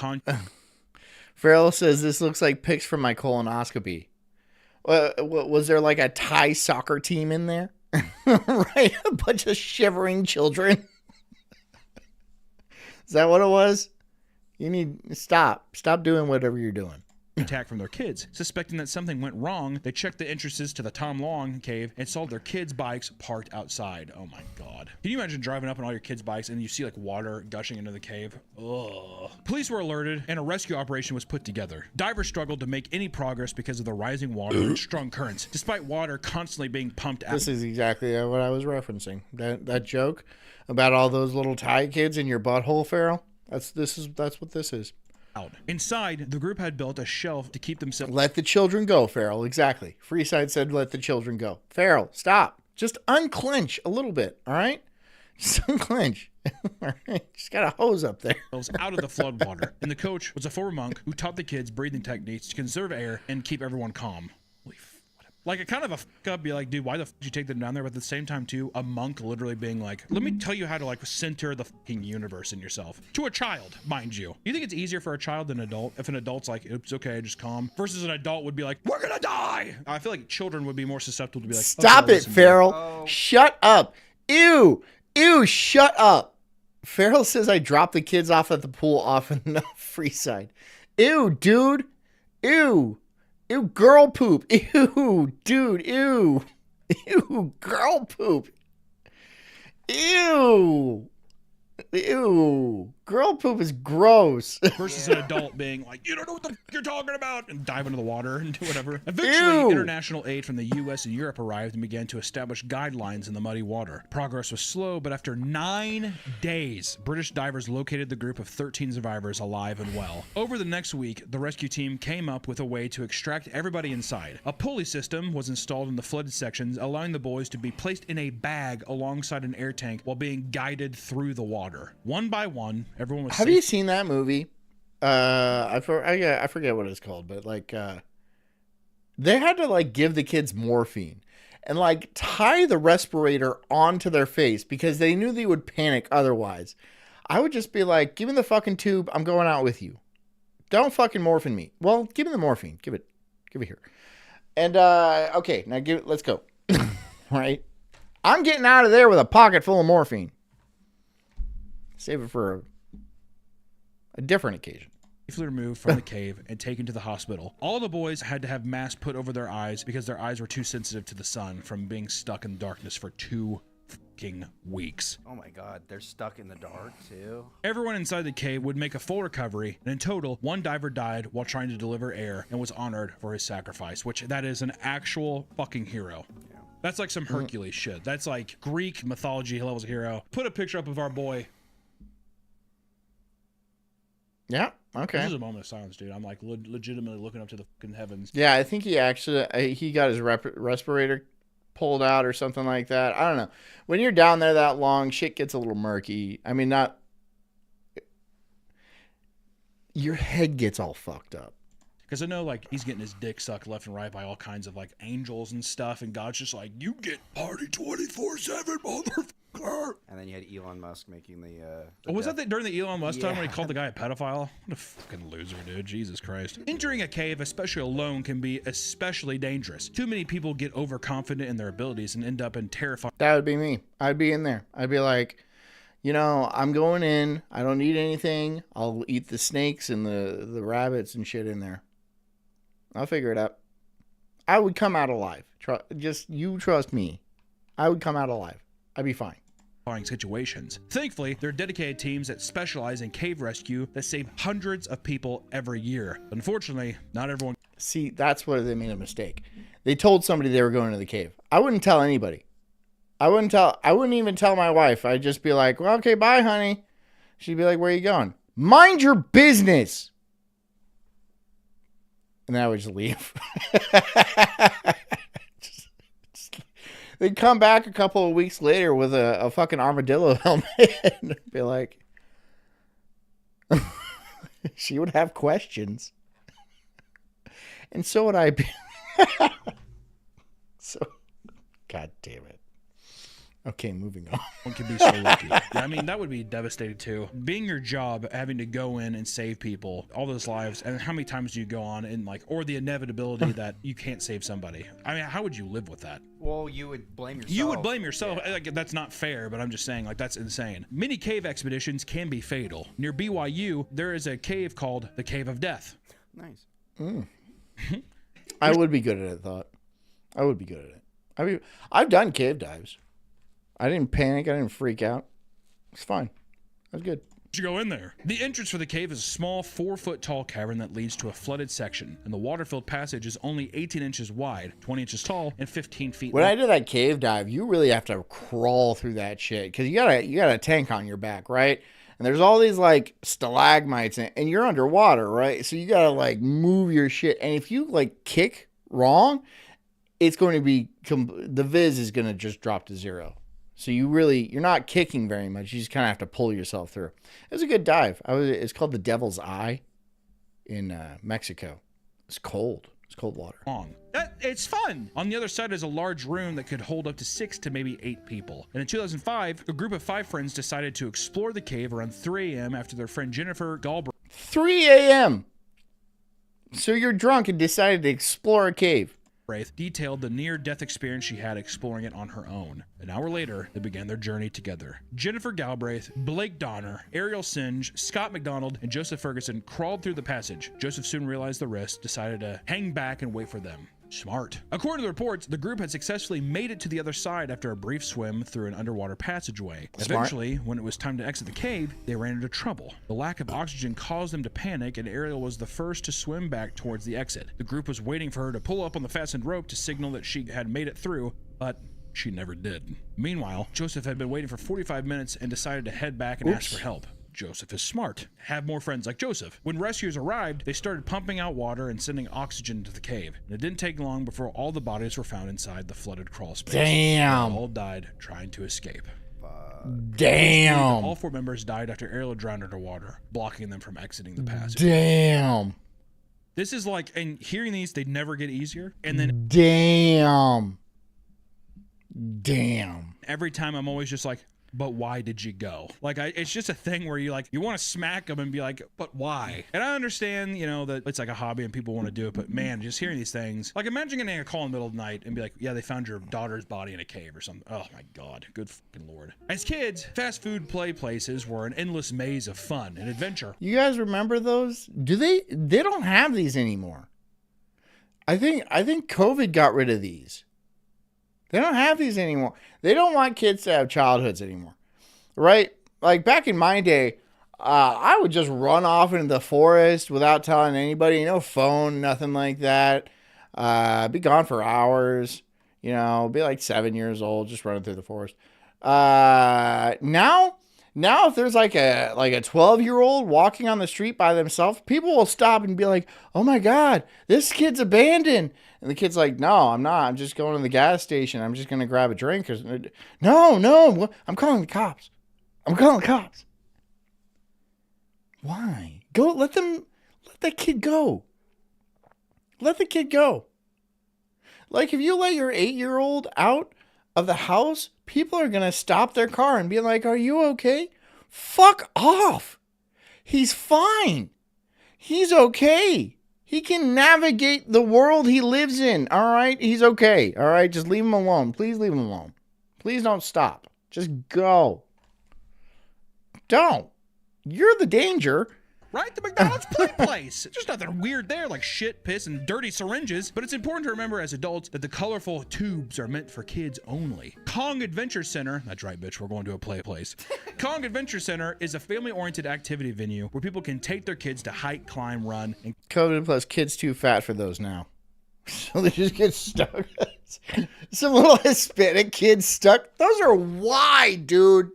Farrell says, this looks like pics from my colonoscopy. Was there like a Thai soccer team in there? Right? A bunch of shivering children. Is that what it was? You need stop doing whatever you're doing. attack from their kids. Suspecting that something went wrong, they checked the entrances to the Tham Luang cave and saw their kids' bikes parked outside. Oh my god. Can you imagine driving up on all your kids' bikes and you see like water gushing into the cave? Ugh. Police were alerted and a rescue operation was put together. Divers struggled to make any progress because of the rising water and strong currents, despite water constantly being pumped out. This is exactly what I was referencing. That joke about all those little Thai kids in your butthole, Farrell. That's what this is. Out. Inside, the group had built a shelf to keep themselves. Let the children go, Farrell. Exactly. Freeside said, let the children go. Farrell, stop. Just unclench a little bit, all right? Just unclench. All right? Just got a hose up there. Out of the flood water. And the coach was a former monk who taught the kids breathing techniques to conserve air and keep everyone calm. Like, a kind of a fuck up, be like, dude, why the fuck did you take them down there? But at the same time, too, a monk literally being like, let me tell you how to, like, center the fucking universe in yourself. To a child, mind you. You think it's easier for a child than an adult? If an adult's like, it's okay, just calm. Versus an adult would be like, we're gonna die! I feel like children would be more susceptible to be like, stop okay, it, Farrell. Shut up. Ew, shut up. Farrell says I drop the kids off at the pool often enough. Freeside. Ew, dude. Ew, girl poop. Ew, dude. Ew, girl poop. Ew, girl poop is gross. versus an adult being like, you don't know what the fuck you're talking about, and dive into the water and do whatever. Eventually, Ew. international aid from the U.S. and Europe arrived and began to establish guidelines in the muddy water. Progress was slow, but after 9 days, British divers located the group of 13 survivors alive and well. Over the next week, the rescue team came up with a way to extract everybody inside. A pulley system was installed in the flooded sections, allowing the boys to be placed in a bag alongside an air tank while being guided through the water. One by one, everyone was Have safe. you seen that movie? I forget what it's called, but like they had to like give the kids morphine and like tie the respirator onto their face because they knew they would panic otherwise. I would just be like, give me the fucking tube. I'm going out with you. Don't fucking morphine me. Well, give me the morphine. Give it here. And okay, now let's go. Right? I'm getting out of there with a pocket full of morphine. Save it for a different occasion. Safely removed from the cave and taken to the hospital. All the boys had to have masks put over their eyes because their eyes were too sensitive to the sun from being stuck in darkness for 2 fucking weeks. Oh my god, they're stuck in the dark too. Everyone inside the cave would make a full recovery, and in total, 1 diver died while trying to deliver air and was honored for his sacrifice, which that is an actual fucking hero. That's like some Hercules shit. That's like Greek mythology levels of hero. Put a picture up of our boy. Yeah. Okay. This is a moment of silence, dude. I'm like legitimately looking up to the fucking heavens. Yeah, I think he actually he got his respirator pulled out or something like that. I don't know. When you're down there that long, shit gets a little murky. I mean, not your head gets all fucked up. Because I know like he's getting his dick sucked left and right by all kinds of like angels and stuff, and God's just like, you get party 24/7, motherfucker. And then you had Elon Musk making the Oh, was that during the Elon Musk time when he Yeah. called the guy a pedophile? What a fucking loser, dude. Jesus Christ. Entering a cave, especially alone, can be especially dangerous. Too many people get overconfident in their abilities and end up in terrifying. That would be me. I'd be in there. I'd be like, you know, I'm going in. I don't need anything. I'll eat the snakes and the rabbits and shit in there. I'll figure it out. I would come out alive. You trust me. I would come out alive. I'd be fine. Situations. Thankfully, there are dedicated teams that specialize in cave rescue that save hundreds of people every year. Unfortunately, not everyone. See, that's where they made a mistake. They told somebody they were going to the cave. I wouldn't tell anybody. I wouldn't even tell my wife. I'd just be like, well, okay, bye, honey. She'd be like, where are you going? Mind your business. And then I would just leave. They'd come back a couple of weeks later with a fucking armadillo helmet and be like, she would have questions. And so would I be. So, God damn it. Okay, moving on. One can be so lucky. Yeah, I mean, that would be devastating too. Being your job, having to go in and save people, all those lives, and how many times do you go on and like, or the inevitability that you can't save somebody. I mean, how would you live with that? Well, you would blame yourself. You would blame yourself. Like, that's not fair, but I'm just saying, like, that's insane. Many cave expeditions can be fatal. Near BYU, there is a cave called the Cave of Death. Nice. I would be good at it, I would be good at it. I mean, I've done cave dives. I didn't panic. I didn't freak out. It's fine. That's good. You go in there. The entrance for the cave is a small 4-foot tall cavern that leads to a flooded section, and the water-filled passage is only 18 inches wide, 20 inches tall, and 15 feet When long. I did that cave dive, you really have to crawl through that shit because you got a tank on your back, right? And there's all these like stalagmites and you're underwater, right? So you gotta like move your shit, and if you like kick wrong, it's going to be the viz is going to just drop to 0. So you're not kicking very much. You just kind of have to pull yourself through. It was a good dive. It's called the Devil's Eye in Mexico. It's cold. It's cold water. It's fun. On the other side is a large room that could hold up to 6 to maybe 8 people. And in 2005, a group of 5 friends decided to explore the cave around 3 a.m. after their friend Jennifer Galbraith 3 a.m. So you're drunk and decided to explore a cave. detailed the near-death experience she had exploring it on her own. An hour later, they began their journey together. Jennifer Galbraith, Blake Donner, Ariel Singe, Scott McDonald, and Joseph Ferguson crawled through the passage. Joseph soon realized the risk, decided to hang back and wait for them. Smart. According to the reports, the group had successfully made it to the other side after a brief swim through an underwater passageway. Smart. Eventually, when it was time to exit the cave, they ran into trouble. The lack of oxygen caused them to panic, and Ariel was the first to swim back towards the exit. The group was waiting for her to pull up on the fastened rope to signal that she had made it through, but she never did. Meanwhile, Joseph had been waiting for 45 minutes and decided to head back and ask for help. Joseph is smart. Have more friends like Joseph. When rescuers arrived, they started pumping out water and sending oxygen to the cave. And it didn't take long before all the bodies were found inside the flooded crawl space. Damn. They all died trying to escape. Damn. All 4 members died after Ariel drowned underwater, blocking them from exiting the passage. Damn. This is like, and hearing these, they never get easier. And then Damn. every time I'm always just like, but why did you go? Like, it's just a thing where you want to smack them and be like, but why? And I understand, that it's like a hobby and people want to do it, but man, just hearing these things, like imagine getting a call in the middle of the night and be like, yeah, they found your daughter's body in a cave or something. Oh my God, good fucking Lord. As kids, fast food play places were an endless maze of fun and adventure. You guys remember those? They don't have these anymore. I think COVID got rid of these. They don't have these anymore. They don't want kids to have childhoods anymore, right? Like back in my day, I would just run off into the forest without telling anybody. No phone, nothing like that. Be gone for hours. Be like 7 years old, just running through the forest. Now if there's like a 12-year-old walking on the street by themselves, people will stop and be like, "Oh my God, this kid's abandoned." And the kid's like, "No, I'm not. I'm just going to the gas station. I'm just going to grab a drink." No, I'm calling the cops. Why? Let that kid go. Let the kid go. Like, if you let your 8-year-old out of the house, people are going to stop their car and be like, are you okay? Fuck off. He's fine. He's okay. He can navigate the world he lives in. All right? He's okay. All right? Just leave him alone. Please leave him alone. Please don't stop. Just go. Don't. You're the danger. Right? The McDonald's play place. There's nothing weird there like shit, piss, and dirty syringes. But it's important to remember as adults that the colorful tubes are meant for kids only. Kong Adventure Center, that's right, bitch, we're going to a play place. Kong Adventure Center is a family-oriented activity venue where people can take their kids to hike, climb, run, and COVID plus kids too fat for those now. So they just get stuck. Some little Hispanic kids stuck. Those are wide, dude.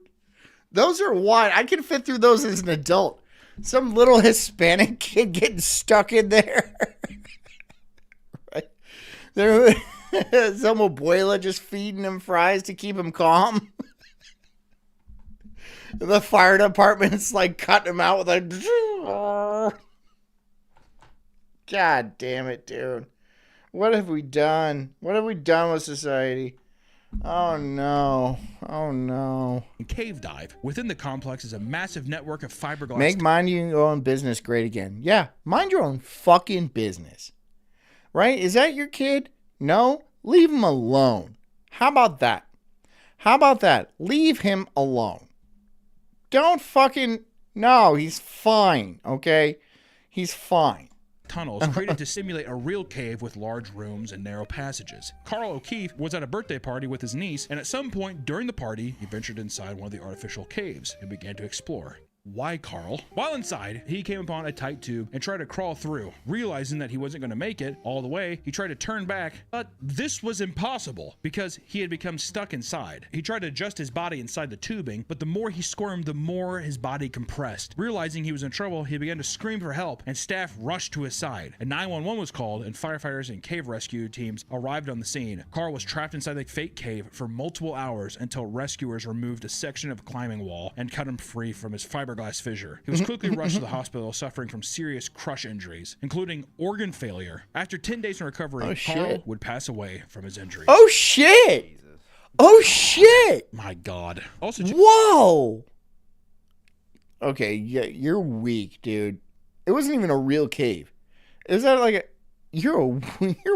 Those are wide. I can fit through those as an adult. Some little Hispanic kid getting stuck in there. Right? There, some abuela just feeding him fries to keep him calm. The fire department's like cutting him out with a... God damn it, dude. What have we done? What have we done with society? Oh no. Oh no. cave dive. Within the complex is a massive network of fiberglass. Make mind your own business great again. Yeah, mind your own fucking business. Right? Is that your kid? No? Leave him alone. How about that? How about that? Leave him alone. Don't fucking... No, he's fine, okay? He's fine. Tunnels created to simulate a real cave with large rooms and narrow passages. Carl O'Keefe was at a birthday party with his niece, and at some point during the party, he ventured inside one of the artificial caves and began to explore. Why, Carl? While inside, he came upon a tight tube and tried to crawl through. Realizing that he wasn't going to make it all the way, he tried to turn back, but this was impossible because he had become stuck inside. He tried to adjust his body inside the tubing, but the more he squirmed, the more his body compressed. Realizing he was in trouble, he began to scream for help, and staff rushed to his side. A 911 was called, and firefighters and cave rescue teams arrived on the scene. Carl was trapped inside the fake cave for multiple hours until rescuers removed a section of climbing wall and cut him free from his fiberglass fissure. He was quickly rushed to the hospital suffering from serious crush injuries, including organ failure. After 10 days in recovery, Carl would pass away from his injuries. Oh shit! Jesus. Oh shit! My God. Also, whoa! Okay, yeah, you're weak, dude. It wasn't even a real cave. Is that like a... You're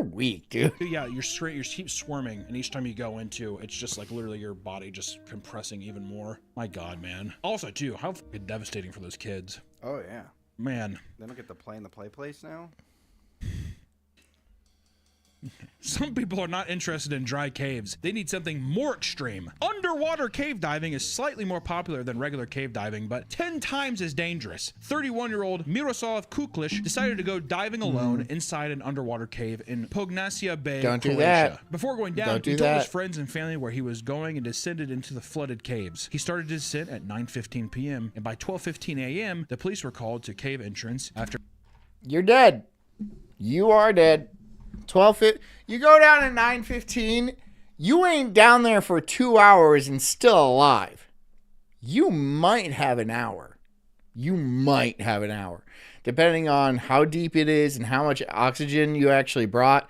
weak, dude. Yeah, you keep squirming, and each time you go into, it's just like literally your body just compressing even more. My God, man. Also, too, how devastating for those kids. Oh yeah, man. They don't get to play in the play place now. Some people are not interested in dry caves. They need something more extreme. Underwater cave diving is slightly more popular than regular cave diving, but 10 times as dangerous. 31-year-old Miroslav Kuklish decided to go diving alone inside an underwater cave in Pognasia Bay, Don't do Croatia. that. Before going down, he told his friends and family where he was going and descended into the flooded caves. He started his descent at 9:15 p.m., and by 12:15 a.m., the police were called to cave entrance after... You're dead. You are dead. 12. You go down at 9:15. You ain't down there for 2 hours and still alive. You might have an hour. You might have an hour, depending on how deep it is and how much oxygen you actually brought.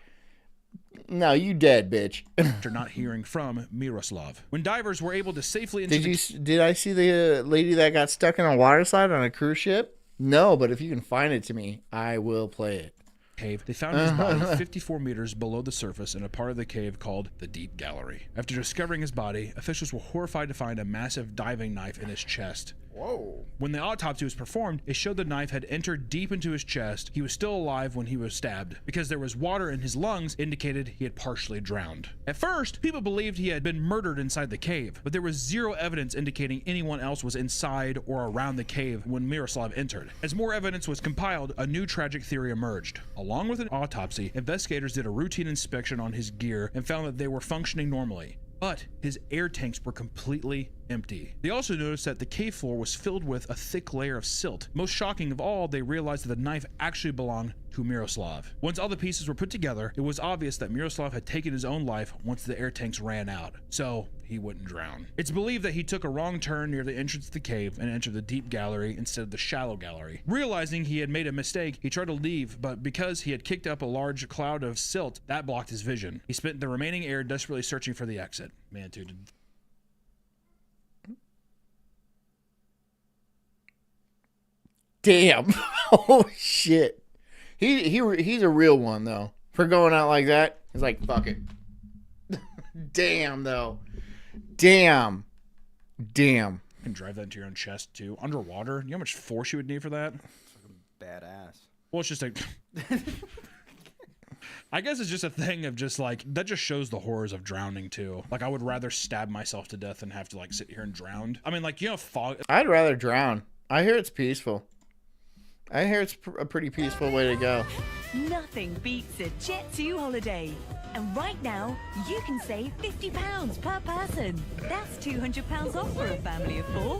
No, you dead, bitch. After not hearing from Miroslav. When divers were able to safely... Did I see the lady that got stuck in a water slide on a cruise ship? No, but if you can find it to me, I will play it. Cave, they found his body 54 meters below the surface in a part of the cave called the Deep Gallery. After discovering his body, officials were horrified to find a massive diving knife in his chest. Whoa. When the autopsy was performed, it showed the knife had entered deep into his chest. He was still alive when he was stabbed. Because there was water in his lungs, indicated he had partially drowned. At first, people believed he had been murdered inside the cave, but there was zero evidence indicating anyone else was inside or around the cave when Miroslav entered. As more evidence was compiled, a new tragic theory emerged. Along with an autopsy, investigators did a routine inspection on his gear and found that they were functioning normally. But his air tanks were completely empty. They also noticed that the cave floor was filled with a thick layer of silt. Most shocking of all, they realized that the knife actually belonged to Miroslav. Once all the pieces were put together, it was obvious that Miroslav had taken his own life once the air tanks ran out, so he wouldn't drown. It's believed that he took a wrong turn near the entrance to the cave and entered the deep gallery instead of the shallow gallery. Realizing he had made a mistake, he tried to leave, but because he had kicked up a large cloud of silt, that blocked his vision. He spent the remaining air desperately searching for the exit. Man, dude. Damn. Oh, shit. He's a real one, though. For going out like that, he's like, fuck it. Damn, though. Damn. You can drive that into your own chest, too. Underwater? You know how much force you would need for that? Badass. Well, it's just like... I guess it's just a thing of just like, that just shows the horrors of drowning, too. Like, I would rather stab myself to death than have to, like, sit here and drown. I mean, like, you know, fog... I'd rather drown. I hear it's peaceful. I hear it's a pretty peaceful way to go. Nothing beats a Jet2 holiday. And right now, you can save £50 per person. That's £200 off for a family of 4.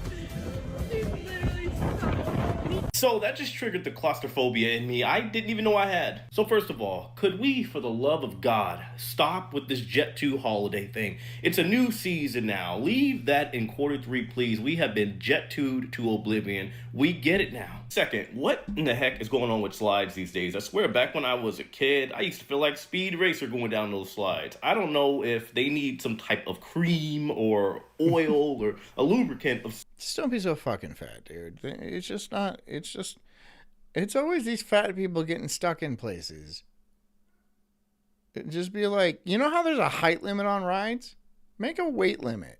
So that just triggered the claustrophobia in me I didn't even know I had. So first of all, could we, for the love of God, stop with this Jet2 holiday thing? It's a new season now. Leave that in Q3, please. We have been Jet2'd to oblivion. We get it now. Second, what in the heck is going on with slides these days? I swear, back when I was a kid, I used to feel like Speed Racer going down those slides. I don't know if they need some type of cream or oil or a lubricant of... Just don't be so fucking fat, dude. It's just not... It's always these fat people getting stuck in places. Just be like, you know how there's a height limit on rides? Make a weight limit.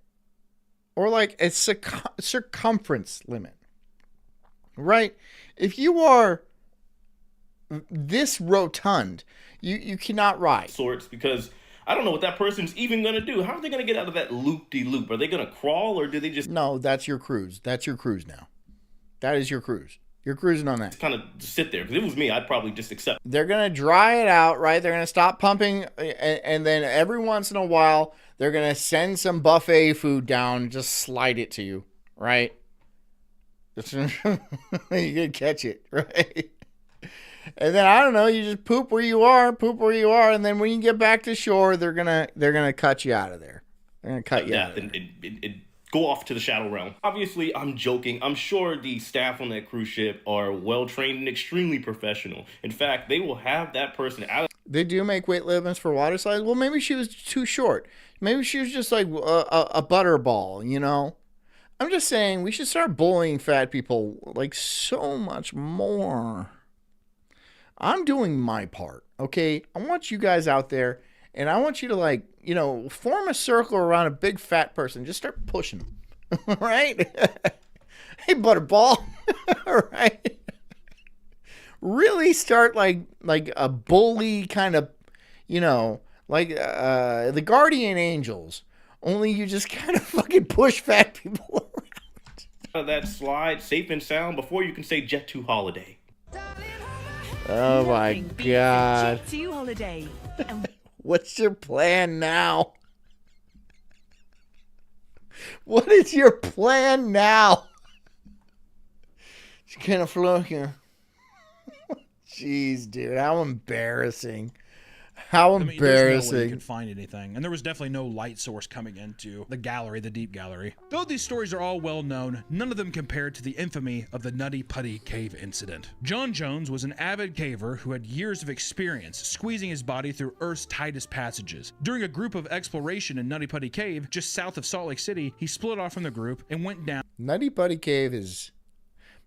Or like a circumference limit. Right? If you are this rotund, you cannot ride. Sorts, because I don't know what that person's even going to do. How are they going to get out of that loop-de-loop? Are they going to crawl or do they just... No, that's your cruise. That's your cruise now. That is your cruise. You're cruising on that. Kind of sit there. Because if it was me, I'd probably just accept. They're going to dry it out, right? They're going to stop pumping. And then every once in a while, they're going to send some buffet food down, just slide it to you, right? You can catch it, right? And then I don't know, you just poop where you are, and then when you get back to shore, they're gonna cut you out of there. They're gonna cut you out of there. And go off to the shadow realm. Obviously, I'm joking. I'm sure the staff on that cruise ship are well trained and extremely professional. In fact, they will have that person out of... They do make weight limits for water slides. Well, maybe she was too short. Maybe she was just like a butterball, you know? I'm just saying we should start bullying fat people like so much more. I'm doing my part, okay? I want you guys out there, and I want you to, like, you know, form a circle around a big fat person. Just start pushing them, right? Hey, butterball, right? Really start like a bully kind of, you know, like the guardian angels. Only you just kind of fucking push fat people around. That slide safe and sound before you can say Jet2 holiday. Oh my God. Jet2 holiday. What's your plan now? What is your plan now? Just kind of flunking. Jeez, dude, how embarrassing. How embarrassing. There's no way you could find anything. And there was definitely no light source coming into the gallery, the deep gallery. Though these stories are all well known, none of them compared to the infamy of the Nutty Putty Cave incident. John Jones was an avid caver who had years of experience squeezing his body through Earth's tightest passages. During a group of exploration in Nutty Putty Cave, just south of Salt Lake City, he split off from the group and went down. Nutty Putty Cave is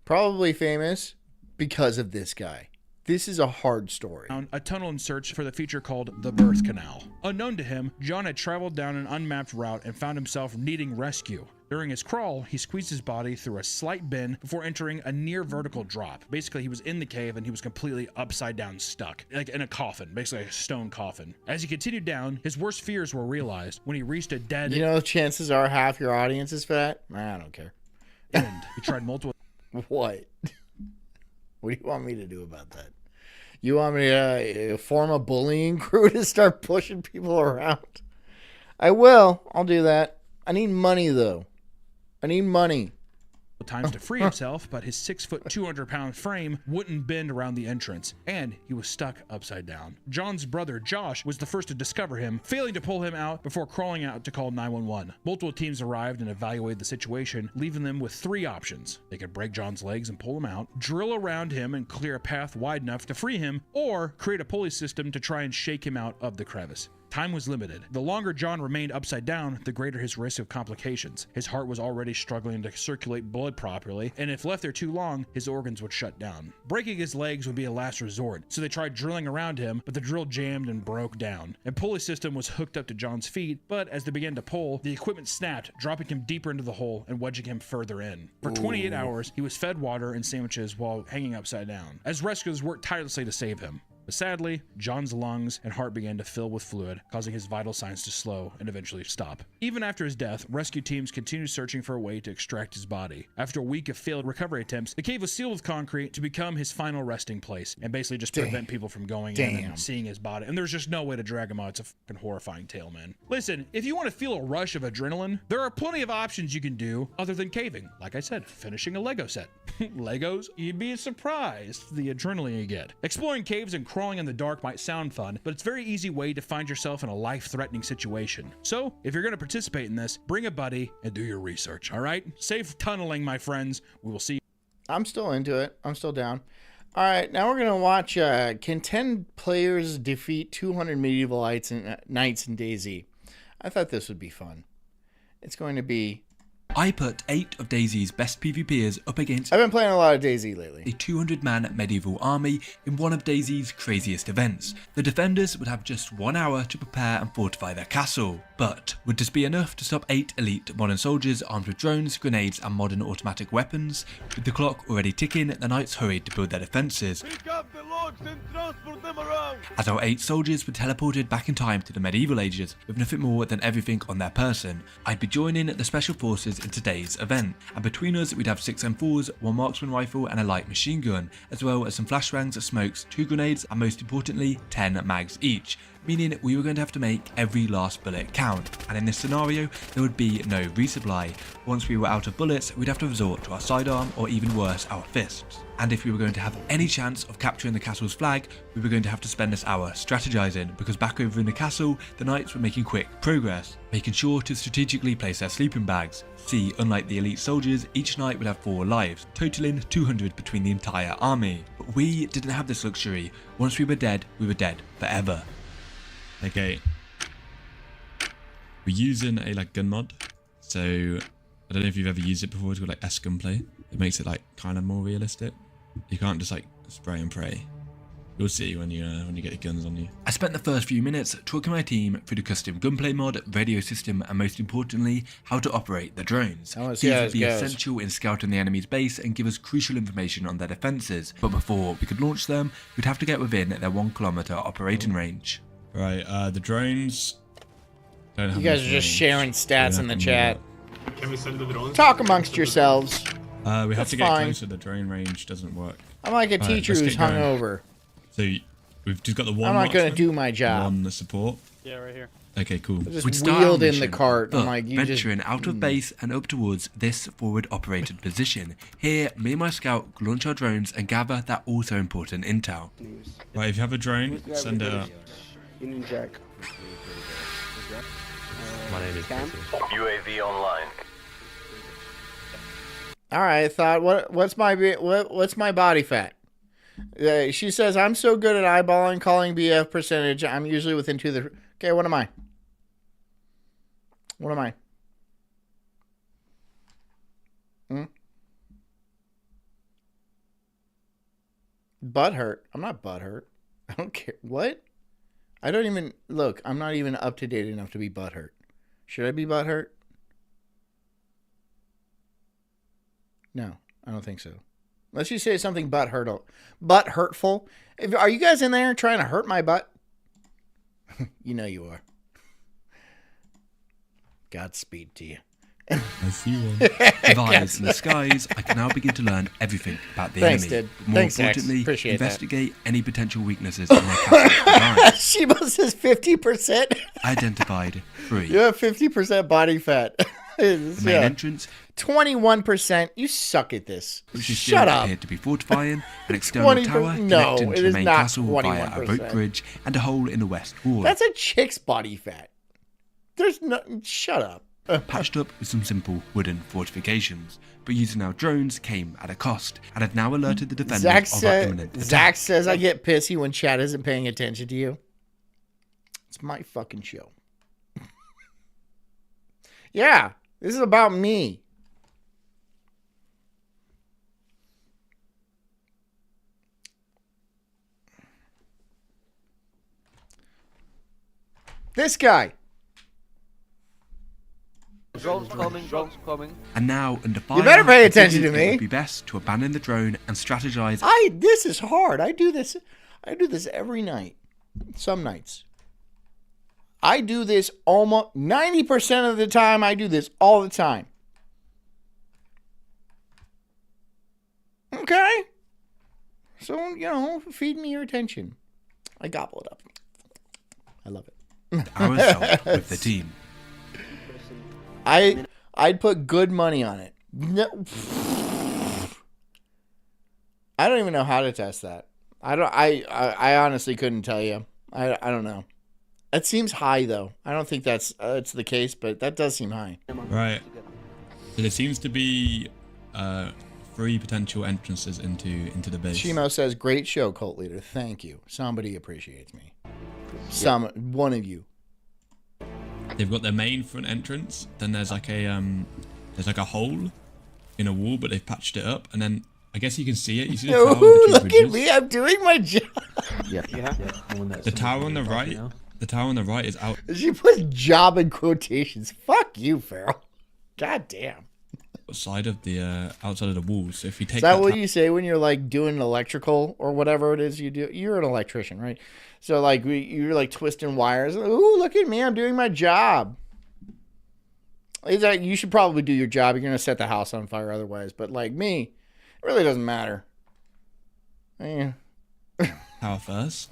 probably famous because of this guy. This is a hard story. A tunnel in search for the feature called the Birth Canal. Unknown to him, John had traveled down an unmapped route and found himself needing rescue. During his crawl, he squeezed his body through a slight bend before entering a near vertical drop. Basically, he was in the cave and he was completely upside down stuck, like in a coffin, basically a stone coffin. As he continued down, his worst fears were realized when he reached a dead... You know, chances are half your audience is fat. I don't care. End. He tried multiple... What? What do you want me to do about that? You want me to form a bullying crew to start pushing people around? I will. I'll do that. I need money, though. I need money. times to free himself, but his 6 foot 200-pound frame wouldn't bend around the entrance, and he was stuck upside down. John's brother Josh was the first to discover him, failing to pull him out before crawling out to call 911. Multiple teams arrived and evaluated the situation, leaving them with 3 options. They could break John's legs and pull him out, drill around him and clear a path wide enough to free him, or create a pulley system to try and shake him out of the crevice. Time was limited. The longer John remained upside down, the greater his risk of complications. His heart was already struggling to circulate blood properly, and if left there too long, his organs would shut down. Breaking his legs would be a last resort, so they tried drilling around him, but the drill jammed and broke down. A pulley system was hooked up to John's feet, but as they began to pull, the equipment snapped, dropping him deeper into the hole and wedging him further in. For 28 hours, he was fed water and sandwiches while hanging upside down, as rescuers worked tirelessly to save him. But sadly, John's lungs and heart began to fill with fluid, causing his vital signs to slow and eventually stop. Even after his death, rescue teams continued searching for a way to extract his body. After a week of failed recovery attempts, the cave was sealed with concrete to become his final resting place and basically just prevent people from going in and seeing his body. And there's just no way to drag him out. It's a fucking horrifying tale, man. Listen, if you want to feel a rush of adrenaline, there are plenty of options you can do other than caving. Like I said, finishing a Lego set. Legos? You'd be surprised the adrenaline you get. Exploring caves and crawling in the dark might sound fun, but it's a very easy way to find yourself in a life-threatening situation. So, if you're going to participate in this, bring a buddy and do your research, all right? Safe tunneling, my friends. We will see. I'm still into it. I'm still down. All right, now we're going to watch can 10 players defeat 200 medieval knights in DayZ. I thought this would be fun. It's going to be... I put 8 of DayZ's best PvPers up against I've been playing a lot of DayZ lately. a 200-man medieval army in one of DayZ's craziest events. The defenders would have just 1 hour to prepare and fortify their castle. But would this be enough to stop 8 elite modern soldiers armed with drones, grenades and modern automatic weapons? With the clock already ticking, the knights hurried to build their defences. Pick up the logs and transport them around. As our 8 soldiers were teleported back in time to the medieval ages with nothing more than everything on their person, I'd be joining the special forces in today's event, and between us we'd have 6 M4s, 1 marksman rifle and a light machine gun, as well as some flashbangs, smokes, 2 grenades and most importantly 10 mags each, meaning we were going to have to make every last bullet count, and in this scenario there would be no resupply. Once we were out of bullets, we'd have to resort to our sidearm or even worse, our fists. And if we were going to have any chance of capturing the castle's flag, we were going to have to spend this hour strategizing, because back over in the castle, the knights were making quick progress, making sure to strategically place their sleeping bags. See, unlike the elite soldiers, each knight would have 4 lives, totaling 200 between the entire army. But we didn't have this luxury. Once we were dead forever. Okay, we're using a gun mod, so I don't know if you've ever used it before. It's called S gunplay. It makes it kind of more realistic. You can't just spray and pray. You'll see when you get your guns on you. I spent the first few minutes talking my team through the custom gunplay mod, radio system, and most importantly, how to operate the drones. These would be essential in scouting the enemy's base and give us crucial information on their defences. But before we could launch them, we'd have to get within their 1 kilometer operating range. Right, the drones don't have You guys are just sharing stats in the chat. Can we send the drones? Talk amongst yourselves. We have That's to get fine. closer. The drone range doesn't work. I'm like a teacher who's hungover. So we've just got the 1 I'm not going to marksman, do my job. 1 support. Yeah, right here. Okay, cool. Just wheeled in the cart. But I'm like, you just venturing out of base and up towards this forward operated position. Here, me and my scout launch our drones and gather that also important intel. Right, if you have a drone, send it up. Jack. My name is Cam. UAV online. All right, I thought, what's my body fat? She says I'm so good at eyeballing, calling BF percentage. I'm usually within 2 of the. Okay, what am I? What am I? Butt hurt. I'm not butt hurt. I don't care. What? I don't even look. I'm not even up to date enough to be butt hurt. Should I be butt hurt? No, I don't think so. Unless you say something butt hurtful. Are you guys in there trying to hurt my butt? You know you are. Godspeed to you. I see one. With eyes in the skies, I can now begin to learn everything about the enemy. Dude. More Thanks, importantly, Appreciate investigate any potential weaknesses in their castle. Sheba says 50%. Identified 3. You have 50% body fat. The main entrance, 21%. You suck at this. which is Shut still up. appeared to be fortifying, an external 20%. tower No, connecting it to the is main not castle via a 21%. rope bridge and a hole in the west wall. That's a chick's body fat. There's no. Shut up. Patched up with some simple wooden fortifications, but using our drones came at a cost and had now alerted the defenders of our imminent Zach attack. says I get pissy when chat isn't paying attention to you. It's my fucking show. Yeah, this is about me. This guy. Drones coming, drones coming. And now, under fire, You better pay I attention figured to me. It would be best to abandon the drone and strategize. This is hard. I do this every night. Some nights. I do this almost 90% of the time. I do this all the time. Okay. So, feed me your attention. I gobble it up. I love it. Our assault with the team. I'd put good money on it. No, I don't even know how to test that. I honestly couldn't tell you. I don't know. It seems high though. I don't think that's the case, but that does seem high. Right. So there seems to be 3 potential entrances into the base. Shimo says, "Great show, cult leader. Thank you. Somebody appreciates me. One of you." They've got their main front entrance. Then there's like a hole in a wall, but they've patched it up. And then I guess you can see it. You see the tower with the 2 Look bridges? at me. I'm doing my job. The tower on the right. The tower on the right is out. She put job in quotations. Fuck you, Farrell. God damn. Outside of the wall. So if you take Is that what you say when you're like doing electrical or whatever it is you do? You're an electrician, right? So like you're like twisting wires. Ooh, look at me! I'm doing my job. Is that you should probably do your job? You're gonna set the house on fire otherwise. But like me, it really doesn't matter. Yeah. tower first,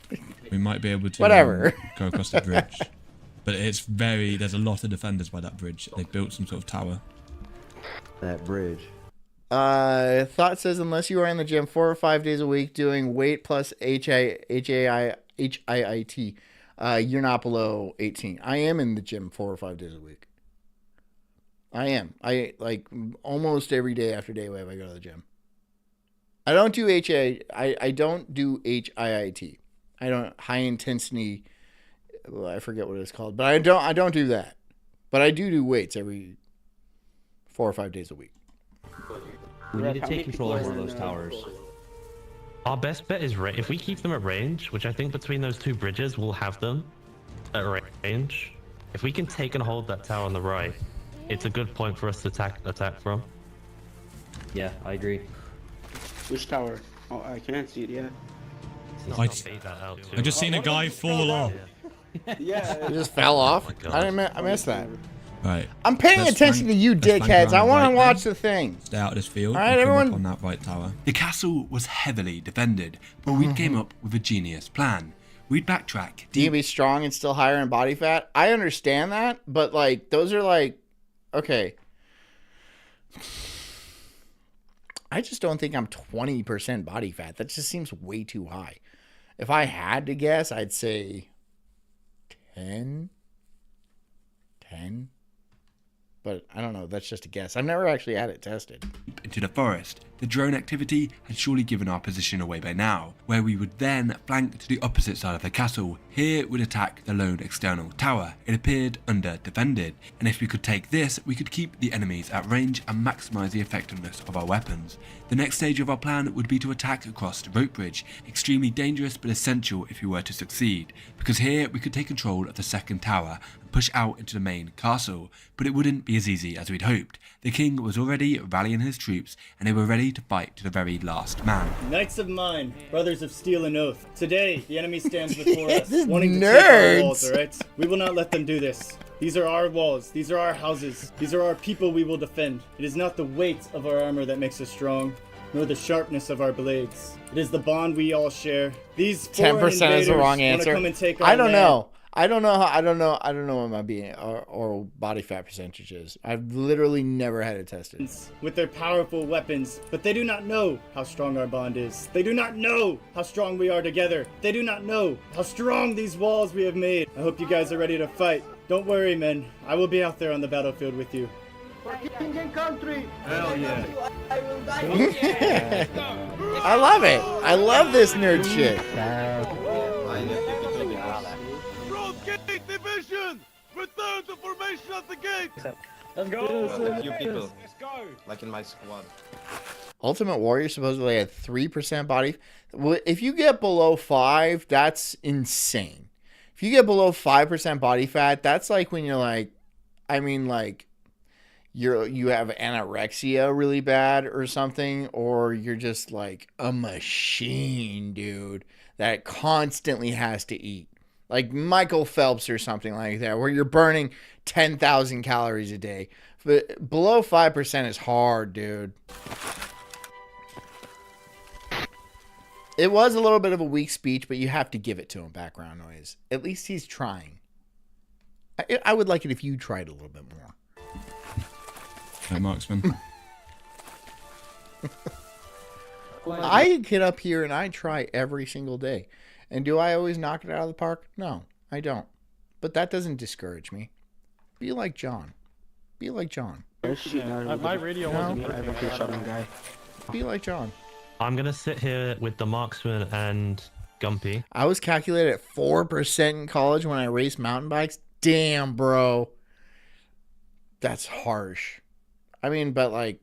we might be able to Whatever. Go across the bridge. But there's a lot of defenders by that bridge. They've built some sort of tower. That bridge. Thought says unless you are in the gym 4 or 5 days a week doing weight plus HIIT, you're not below 18. I am in the gym 4 or 5 days a week. I am. I like almost every day after day wave I go to the gym. I don't do I don't do HIIT. I don't high intensity. Well, I forget what it's called, but I don't do that. But I do weights every 4 or 5 days a week. We need to take control of one of those towers. Our best bet is if we keep them at range, which I think between those 2 bridges we'll have them at range. If we can take and hold that tower on the right, it's a good point for us to attack from. Yeah, I agree. Which tower? Oh, I can't see it yet. I just seen a guy fall off. Yeah. He just fell off? I missed that. Right. I'm paying attention to you dickheads. I want to watch the thing. Stay out of this field. All right, everyone. On that right tower. The castle was heavily defended, but we came up with a genius plan. We'd backtrack. Do you be strong and still higher in body fat? I understand that, but like those are like, okay. I just don't think I'm 20% body fat. That just seems way too high. If I had to guess, I'd say 10. But I don't know. That's just a guess. I've never actually had it tested. Into the forest. The drone activity had surely given our position away by now, where we would then flank to the opposite side of the castle. Here we'd attack the lone external tower. It appeared under defended, and if we could take this, we could keep the enemies at range and maximise the effectiveness of our weapons. The next stage of our plan would be to attack across the rope bridge, extremely dangerous but essential if we were to succeed, because here we could take control of the second tower and push out into the main castle, but it wouldn't be as easy as we'd hoped. The king was already rallying his troops, and they were ready to fight to the very last man. Knights of mine, brothers of steel and oath. Today, the enemy stands before us, This wanting to nerds. take our walls, alright? We will not let them do this. These are our walls, these are our houses, these are our people we will defend. It is not the weight of our armor that makes us strong, nor the sharpness of our blades. It is the bond we all share. These 10% is the wrong answer. I don't know. I don't know. I don't know what my being or body fat percentage is. I've literally never had it tested. With their powerful weapons, but they do not know how strong our bond is. They do not know how strong we are together. They do not know how strong these walls we have made. I hope you guys are ready to fight. Don't worry, men. I will be out there on the battlefield with you. For king and country. Hell yeah. I will die. I love it. I love this nerd shit. Broadgate division. Return to formation at the gate. Let's go. A few people. Let's go. Like in my squad. Ultimate Warrior supposedly had 3% body. If you get below 5, that's insane. If you get below 5% body fat, that's like when you're like, I mean, like, you have anorexia really bad or something, or you're just like a machine, dude, that constantly has to eat. Like Michael Phelps or something like that, where you're burning 10,000 calories a day. But below 5% is hard, dude. It was a little bit of a weak speech, but you have to give it to him, background noise. At least he's trying. I would like it if you tried a little bit more. Hey, Marksman. I get up here and I try every single day. And do I always knock it out of the park? No, I don't. But that doesn't discourage me. Be like John. Be like John. My radio wasn't guy. Be like John. I'm gonna sit here with the Marksman and Gumpy. I was calculated at 4% in college when I raced mountain bikes. Damn, bro. That's harsh. I mean, but like,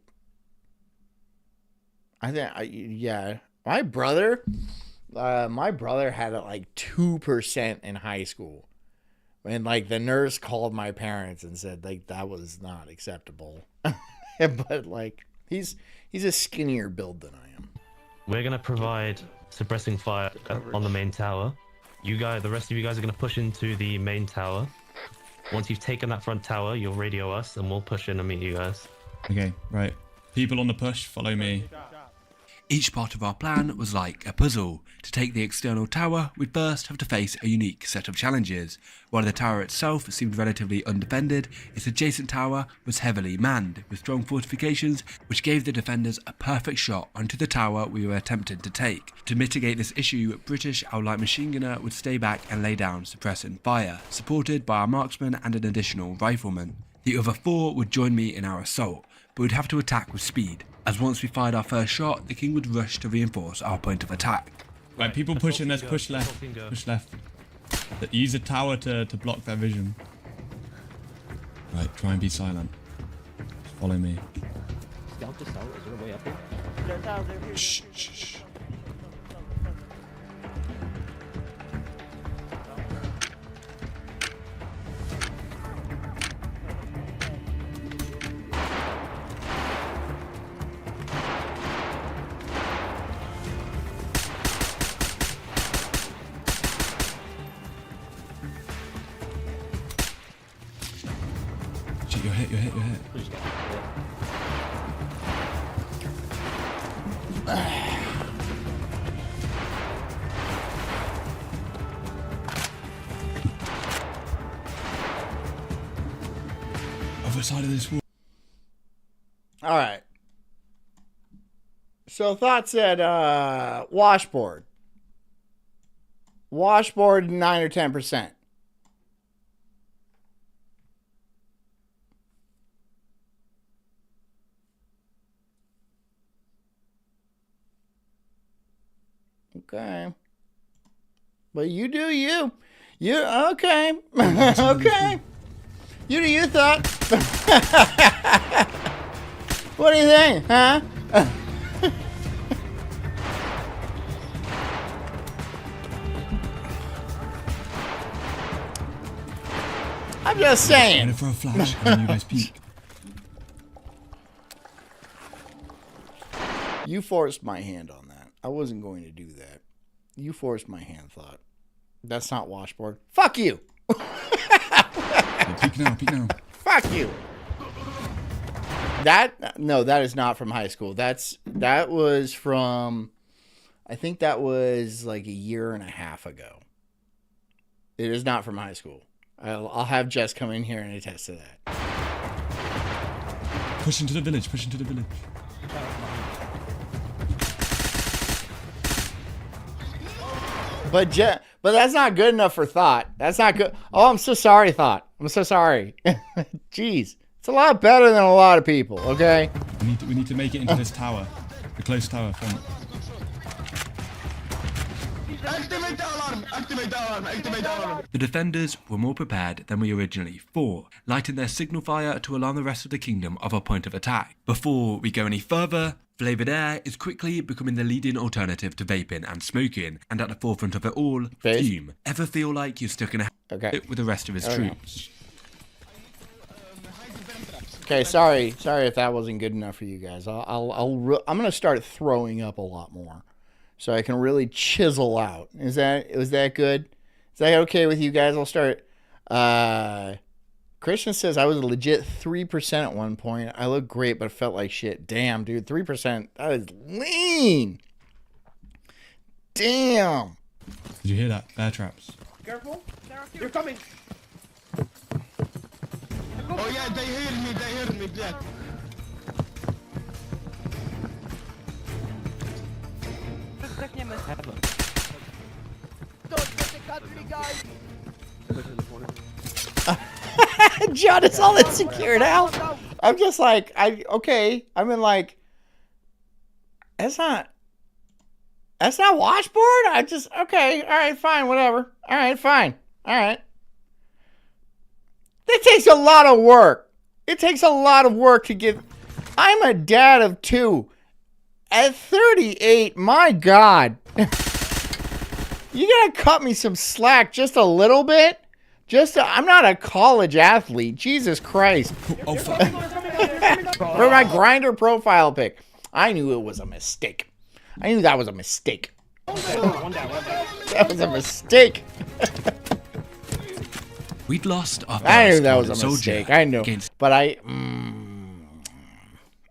yeah, my brother had it like 2% in high school. And like the nurse called my parents and said like that was not acceptable. But like he's a skinnier build than I am. We're gonna provide suppressing fire on the main tower. You guys, the rest of you guys are gonna push into the main tower. Once you've taken that front tower, you'll radio us and we'll push in and meet you guys. Okay, right. People on the push, follow me. Each part of our plan was like a puzzle. To take the external tower, we'd first have to face a unique set of challenges. While the tower itself seemed relatively undefended, its adjacent tower was heavily manned, with strong fortifications which gave the defenders a perfect shot onto the tower we were attempting to take. To mitigate this issue, British our light machine gunner would stay back and lay down suppressing fire, supported by our marksman and an additional rifleman. The other 4 would join me in our assault, but we'd have to attack with speed, as once we fired our first shot, the king would rush to reinforce our point of attack. Right, people pushing, let's push left. Push left. Use a tower to block their vision. Right, try and be silent. Just follow me. Scout this tower. Is there a way up here? Shh, shh, shh. You're hit. Other side of this wall. All right. So thoughts at washboard. Washboard 9 or 10%. Okay. But you do you. You okay. Okay. You do you thought. What do you think, huh? I'm just saying. And for a flash, and you guys peek. You forced my hand on that. I wasn't going to do that. You forced my hand, thought. That's not washboard. Fuck you. Peek now. Fuck you. That is not from high school. That was from, I think that was like a year and a half ago. It is not from high school. I'll have Jess come in here and attest to that. Push into the village. Push into the village. But that's not good enough for Thought. That's not good. Oh, I'm so sorry, Thought. I'm so sorry. Jeez. It's a lot better than a lot of people, okay? We need to make it into this tower. The close tower front. Activate the alarm! Activate the alarm! Activate the alarm! The defenders were more prepared than we originally thought, lighting their signal fire to alarm the rest of the kingdom of our point of attack. Before we go any further, flavoured air is quickly becoming the leading alternative to vaping and smoking, and at the forefront of it all, fume. Ever feel like you're stuck in a with the rest of his troops? Okay, sorry if that wasn't good enough for you guys. I'm gonna start throwing up a lot more, so I can really chisel out. Was that good? Is that okay with you guys? I'll start. Christian says I was a legit 3% at one point. I looked great, but felt like shit. Damn, dude, 3%. That is lean. Damn. Did you hear that? Bear traps. Careful! They're coming! Oh yeah, they heard me, Jack. Don't get the country, guys! John, it's all insecure now. I'm just like, okay. I mean, like, that's not washboard. Okay, all right, fine, whatever. All right, fine, all right. That takes a lot of work. It takes a lot of work to get. I'm a dad of 2. At 38, my God. You gotta cut me some slack just a little bit. I'm not a college athlete. Jesus Christ. Oh, fuck. For my grinder profile pic. I knew it was a mistake. I knew that was a mistake. That was a mistake. We'd lost our I knew that was a mistake. I knew. But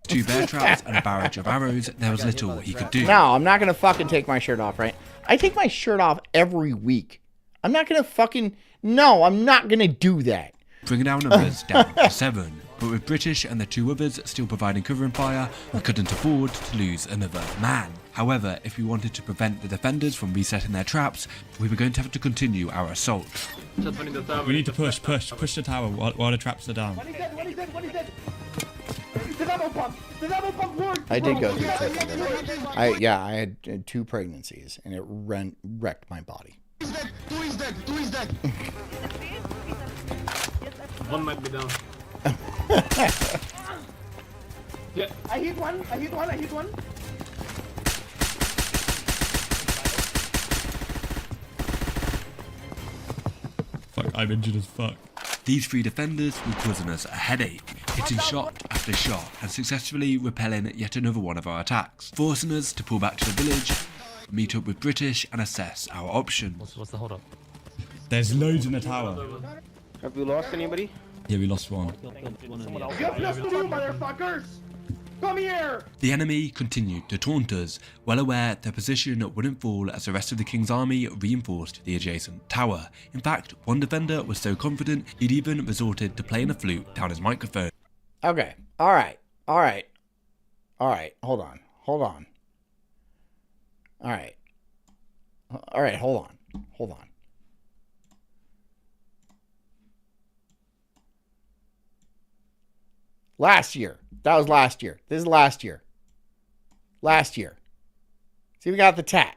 two bear traps and a barrage of arrows, there was little he could do. No, I'm not going to fucking take my shirt off, right? I take my shirt off every week. I'm not going to fucking... No, I'm not going to do that. Bringing our numbers down to 7. But with British and the 2 others still providing covering fire, we couldn't afford to lose another man. However, if we wanted to prevent the defenders from resetting their traps, we were going to have to continue our assault. We need to push the tower while the traps are down. What is it? The ammo pump! The ammo pump worked! I did go through 2. I had 2 pregnancies, and it wrecked my body. Two is dead! One might be down. Yeah. I hit one! Fuck, I'm injured as fuck. These 3 defenders were causing us a headache, hitting shot after shot and successfully repelling yet another one of our attacks, forcing us to pull back to the village, meet up with British and assess our options. What's the hold up? There's loads in the tower. Have you lost anybody? Yeah, we lost one. Get plus 2, motherfuckers! Come here! The enemy continued to taunt us, well aware their position wouldn't fall as the rest of the king's army reinforced the adjacent tower. In fact, one defender was so confident he'd even resorted to playing a flute down his microphone. Okay, alright, hold on. Alright, hold on. Last year. That was last year. This is last year. See, we got the tat.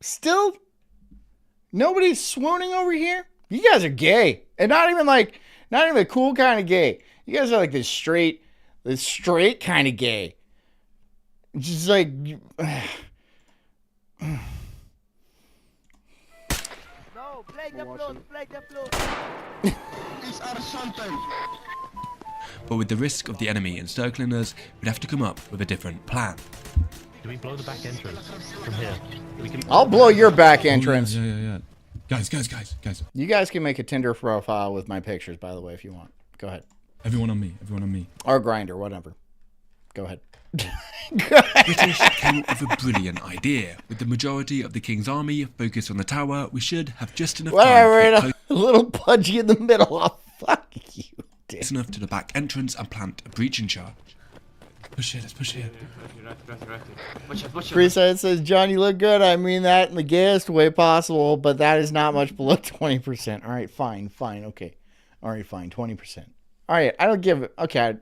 Still, nobody's swooning over here? You guys are gay. And not even the cool kind of gay. You guys are like this straight kind of gay. Just like... But with the risk of the enemy encircling us, we'd have to come up with a different plan. Do we blow the back entrance from here? I'll blow your back entrance. Yeah. Guys. You guys can make a Tinder profile with my pictures, by the way, if you want. Go ahead. Everyone on me. Or Grinder, whatever. Go ahead. British came up with a brilliant idea. With the majority of the King's army focused on the tower, we should have just enough Whatever, time to get a little pudgy in the middle. Oh, fuck you, dude. close enough to the back entrance and plant a breaching charge. Push here, let's push here. Freeside says, John, you look good. I mean that in the gayest way possible, but that is not much below 20%. All right, fine, okay. All right, fine, 20%. All right, I don't give it. Okay.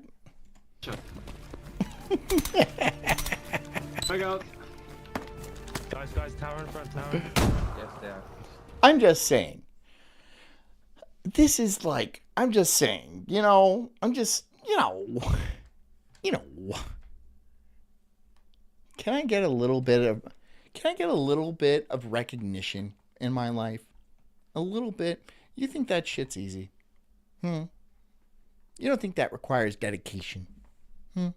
Back out. Guys, tower in front, tower. Yes, they are. I'm just saying. This is like, I'm just saying, can I get a little bit of recognition in my life? A little bit. You think that shit's easy? You don't think that requires dedication? I'm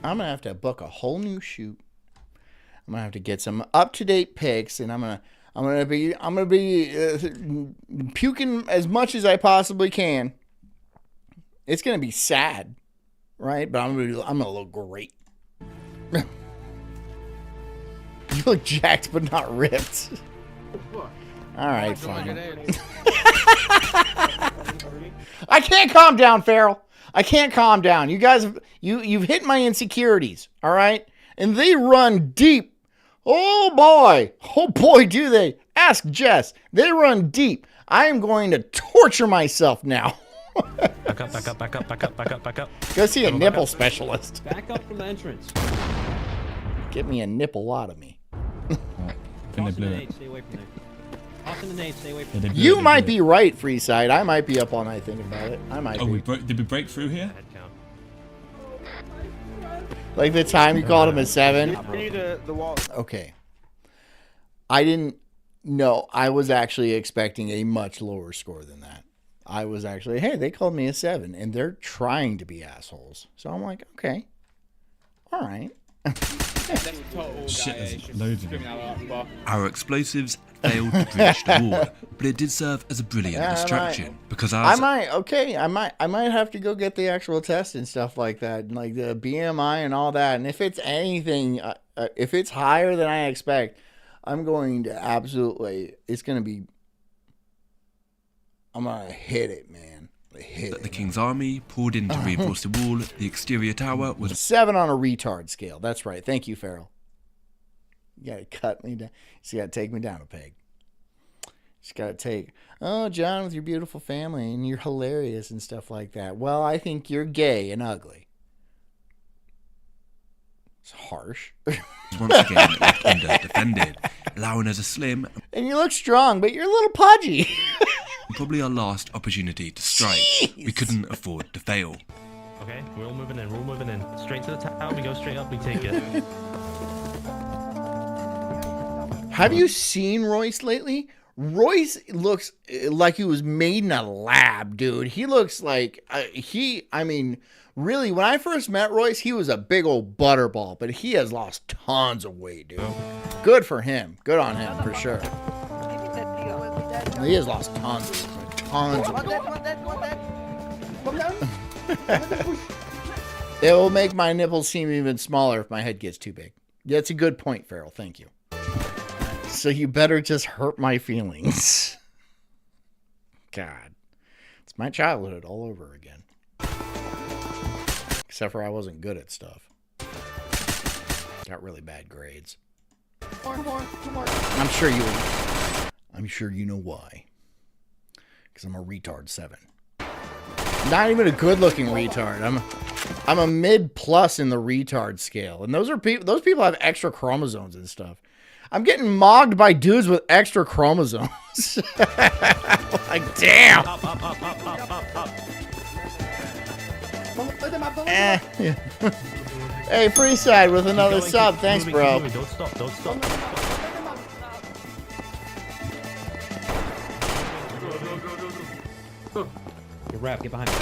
gonna have to book a whole new shoot. I'm gonna have to get some up-to-date pics, and I'm gonna be puking as much as I possibly can. It's gonna be sad, right? But I'm gonna look great. You look jacked, but not ripped. All right, fine. I can't calm down, Farrell. I can't calm down. You guys, you've hit my insecurities, all right? And they run deep. Oh boy, do they. Ask Jess. They run deep. I am going to torture myself now. Back up. Go see a nipple specialist. Back up from the entrance. Get me a nipple-otomy. Toss in the nade, stay away from there. Toss in the nade, stay away from there. You might be right, Freeside. I might be up all night thinking about it. I might be. Did we break through here? Like the time you called him a 7? The wall. Okay. I didn't know. I was actually expecting a much lower score than that. I was actually, hey, they called me a 7, and they're trying to be assholes. So I'm like, okay. All right. Shit, there's loads of them. Our explosives failed to breach the wall, but it did serve as a brilliant distraction because I might have to go get the actual test and stuff like that, like the BMI and all that. And if it's anything, if it's higher than I expect, I'm going to absolutely. It's going to be. I'm gonna hit it, man. The King's army poured in to reinforce the wall. The exterior tower was 7 on a retard scale. That's right. Thank you, Farrell. You gotta cut me down. You gotta take me down a peg. Just gotta take. Oh, John, with your beautiful family and you're hilarious and stuff like that. Well, I think you're gay and ugly. It's harsh. once again left under-defended, allowing us a slim and you look strong, but you're a little pudgy. Probably our last opportunity to strike. Jeez. We couldn't afford to fail. Okay, we're all moving in. Straight to the tower, we go straight up, we take it. Have you seen Royce lately? Royce looks like he was made in a lab, dude. He looks like, really, when I first met Royce, he was a big old butterball, but he has lost tons of weight, dude. Good for him. Good on him, for sure. He has lost tons of weight. It will make my nipples seem even smaller if my head gets too big. That's a good point, Farrell. Thank you. So you better just hurt my feelings. God. It's my childhood all over again. Except for I wasn't good at stuff. Got really bad grades. I'm sure you know why. Because I'm a retard 7. Not even a good-looking retard. I'm a mid-plus in the retard scale. And those people have extra chromosomes and stuff. I'm getting mogged by dudes with extra chromosomes. Like, damn. Hey, Freeside with another sub. Thanks, bro. Don't stop. Get wrapped, get behind me.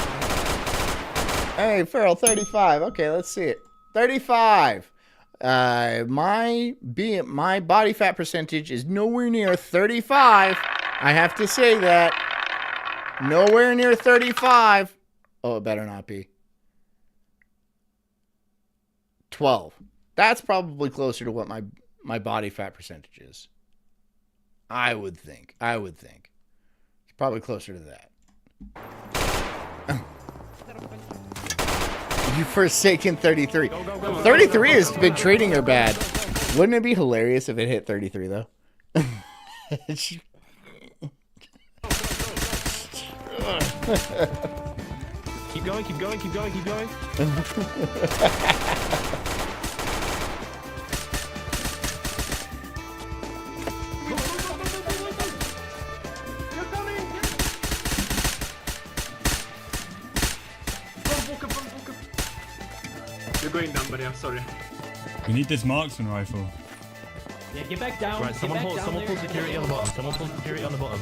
Hey, Farrell, 35. Okay, let's see it. 35. My body fat percentage is nowhere near 35. I have to say that. Nowhere near 35. Oh, it better not be. 12. That's probably closer to what my body fat percentage is. I would think. It's probably closer to that. You Forsaken 33. 33 has been treating her bad. Wouldn't it be hilarious if it hit 33 though? Keep going, keep going, keep going, keep going. You're going down, buddy. I'm sorry. We need this marksman rifle. Yeah, get back down. Right, someone pull security on the bottom. Someone pull security on the bottom.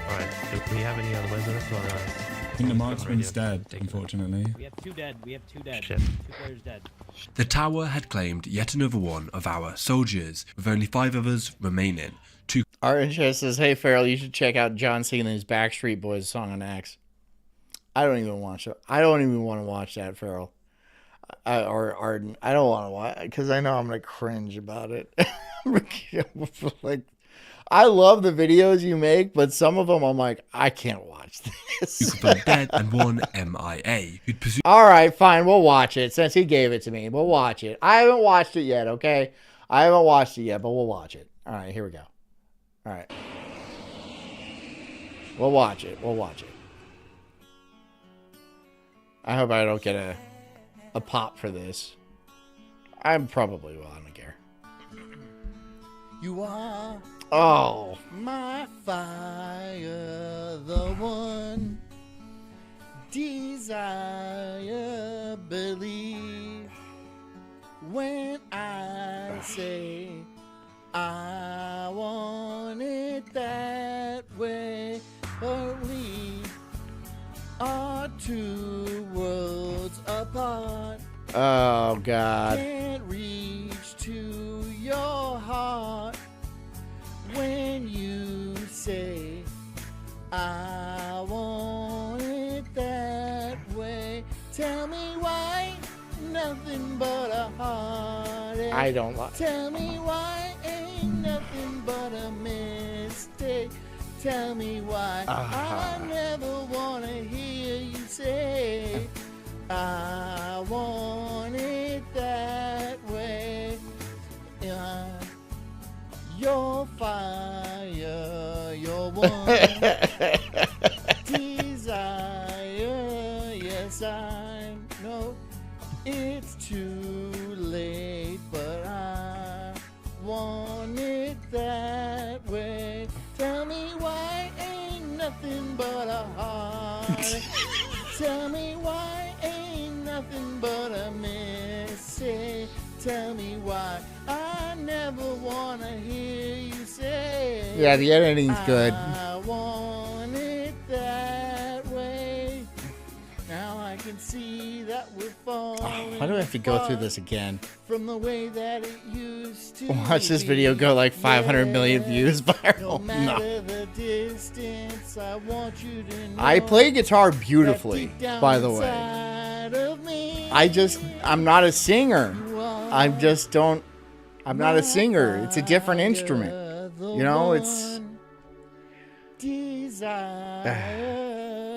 Alright, do we have any other ways of this? I think the marksman's dead, unfortunately. We have 2 dead. We have 2 dead. Shit. 2 players dead. The tower had claimed yet another one of our soldiers, with only 5 of us remaining. RNJ says, "Hey Farrell, you should check out John Cena's Backstreet Boys song on X." I don't even watch it. I don't even want to watch that, Farrell. Or Arden. I don't want to watch because I know I'm gonna cringe about it. Like, I love the videos you make, but some of them I'm like, I can't watch this. Dead and 1 MIA. All right, fine, we'll watch it since he gave it to me. We'll watch it. I haven't watched it yet. Okay, I haven't watched it yet, but we'll watch it. All right, here we go. All right, we'll watch it. We'll watch it. I hope I don't get a pop for this. I probably will. I don't care. You are my fire, the one desire, believe when I say I want it that way, but we are 2 worlds apart. Oh God. Can't reach to your heart when you say I want it that way. Tell me why nothing but a heartache. I don't like. Tell me why ain't nothing but a mistake. Tell me why I never wanna hear you say I want it that way. Your fire, your one desire. Yes, I know it's too late, but I want it that way. Tell me why ain't nothing but a heart. Tell me why ain't nothing but a mistake. Tell me why I never wanna hear you say. Yeah, the editing's good. I want it that way. Now I can see that we're falling. Why do I have to go through this again? From the way that it used to watch this video go like 500 million views viral. No. The distance, I want you to know I play guitar beautifully, by the way. I'm not a singer. I'm not a singer. It's a different instrument. You know, it's desire.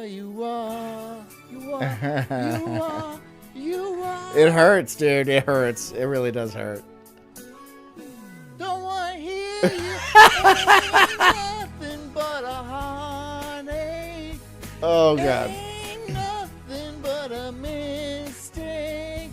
You are. It hurts, dude. It hurts. It really does hurt. Don't want to hear you. Nothing but a heartache. Oh God. Ain't nothing but a mistake.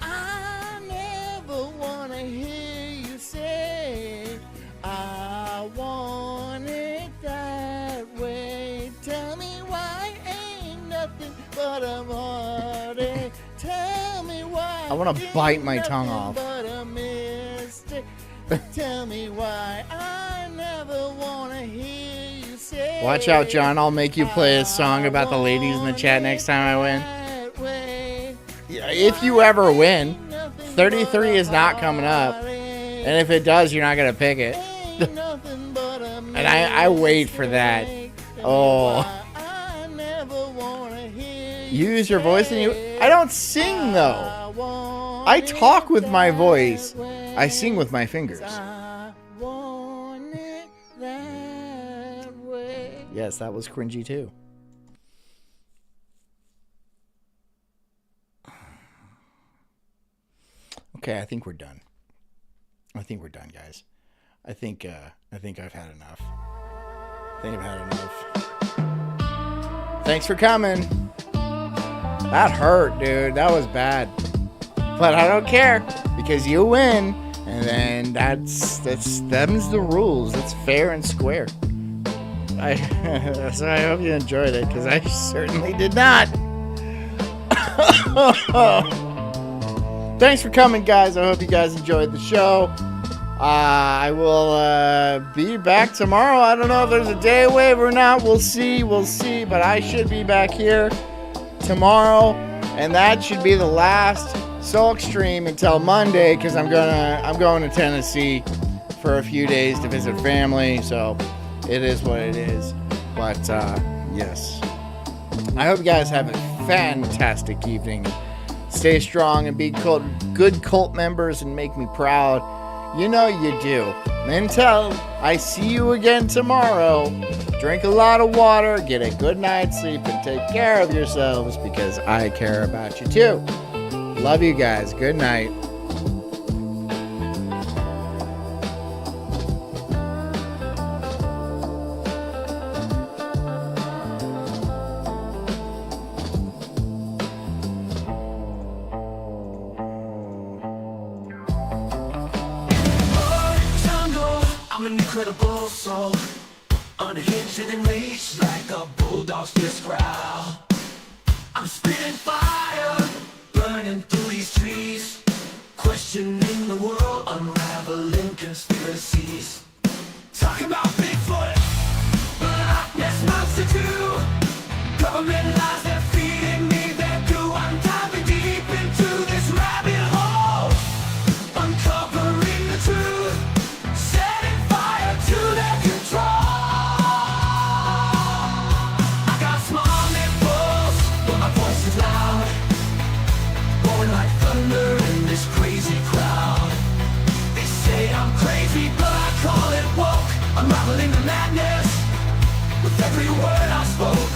I never want to hear you say I want it that way. Tell me why ain't nothing but a heartache. Tell me why I want to bite my tongue off. But a mistake. Tell me why I never want to hear you say. Watch out, John. I'll make you play a song about the ladies in the chat next time I win. Yeah, if you ever win. 33 is not coming up. And if it does, you're not going to pick it. And I wait for that. Oh. I never want to hear use your voice and I don't sing though. I talk with my voice. I sing with my fingers. Yes, that was cringy too. Okay, I think we're done. I think we're done, guys. I think I've had enough. Thanks for coming. That hurt, dude. That was bad. But I don't care because you win, and then that's them's the rules. It's fair and square. So I hope you enjoyed it because I certainly did not. Thanks for coming, guys. I hope you guys enjoyed the show. I will be back tomorrow. I don't know if there's a day wave or not. We'll see. But I should be back here tomorrow, and that should be the last Sulk stream until Monday because I'm going to Tennessee for a few days to visit family. So it is what it is. But yes, I hope you guys have a fantastic evening. Stay strong and be good cult members and make me proud. You know you do. Until I see you again tomorrow, drink a lot of water, get a good night's sleep, and take care of yourselves because I care about you too. Love you guys. Good night. I'm an incredible soul, unhinged and enraged like a bulldog's fierce growl. I'm spitting fire, burning through these trees, questioning the world, unraveling conspiracies. Talking about Bigfoot, but Loch Ness Monster too. Government lies, they're feeding me their goo. I'm diving deep into this rabbit hole, uncovering the truth. To their control. I got small nipples, but my voice is loud, blowing like thunder in this crazy crowd. They say I'm crazy, but I call it woke, unraveling the madness with every word I spoke.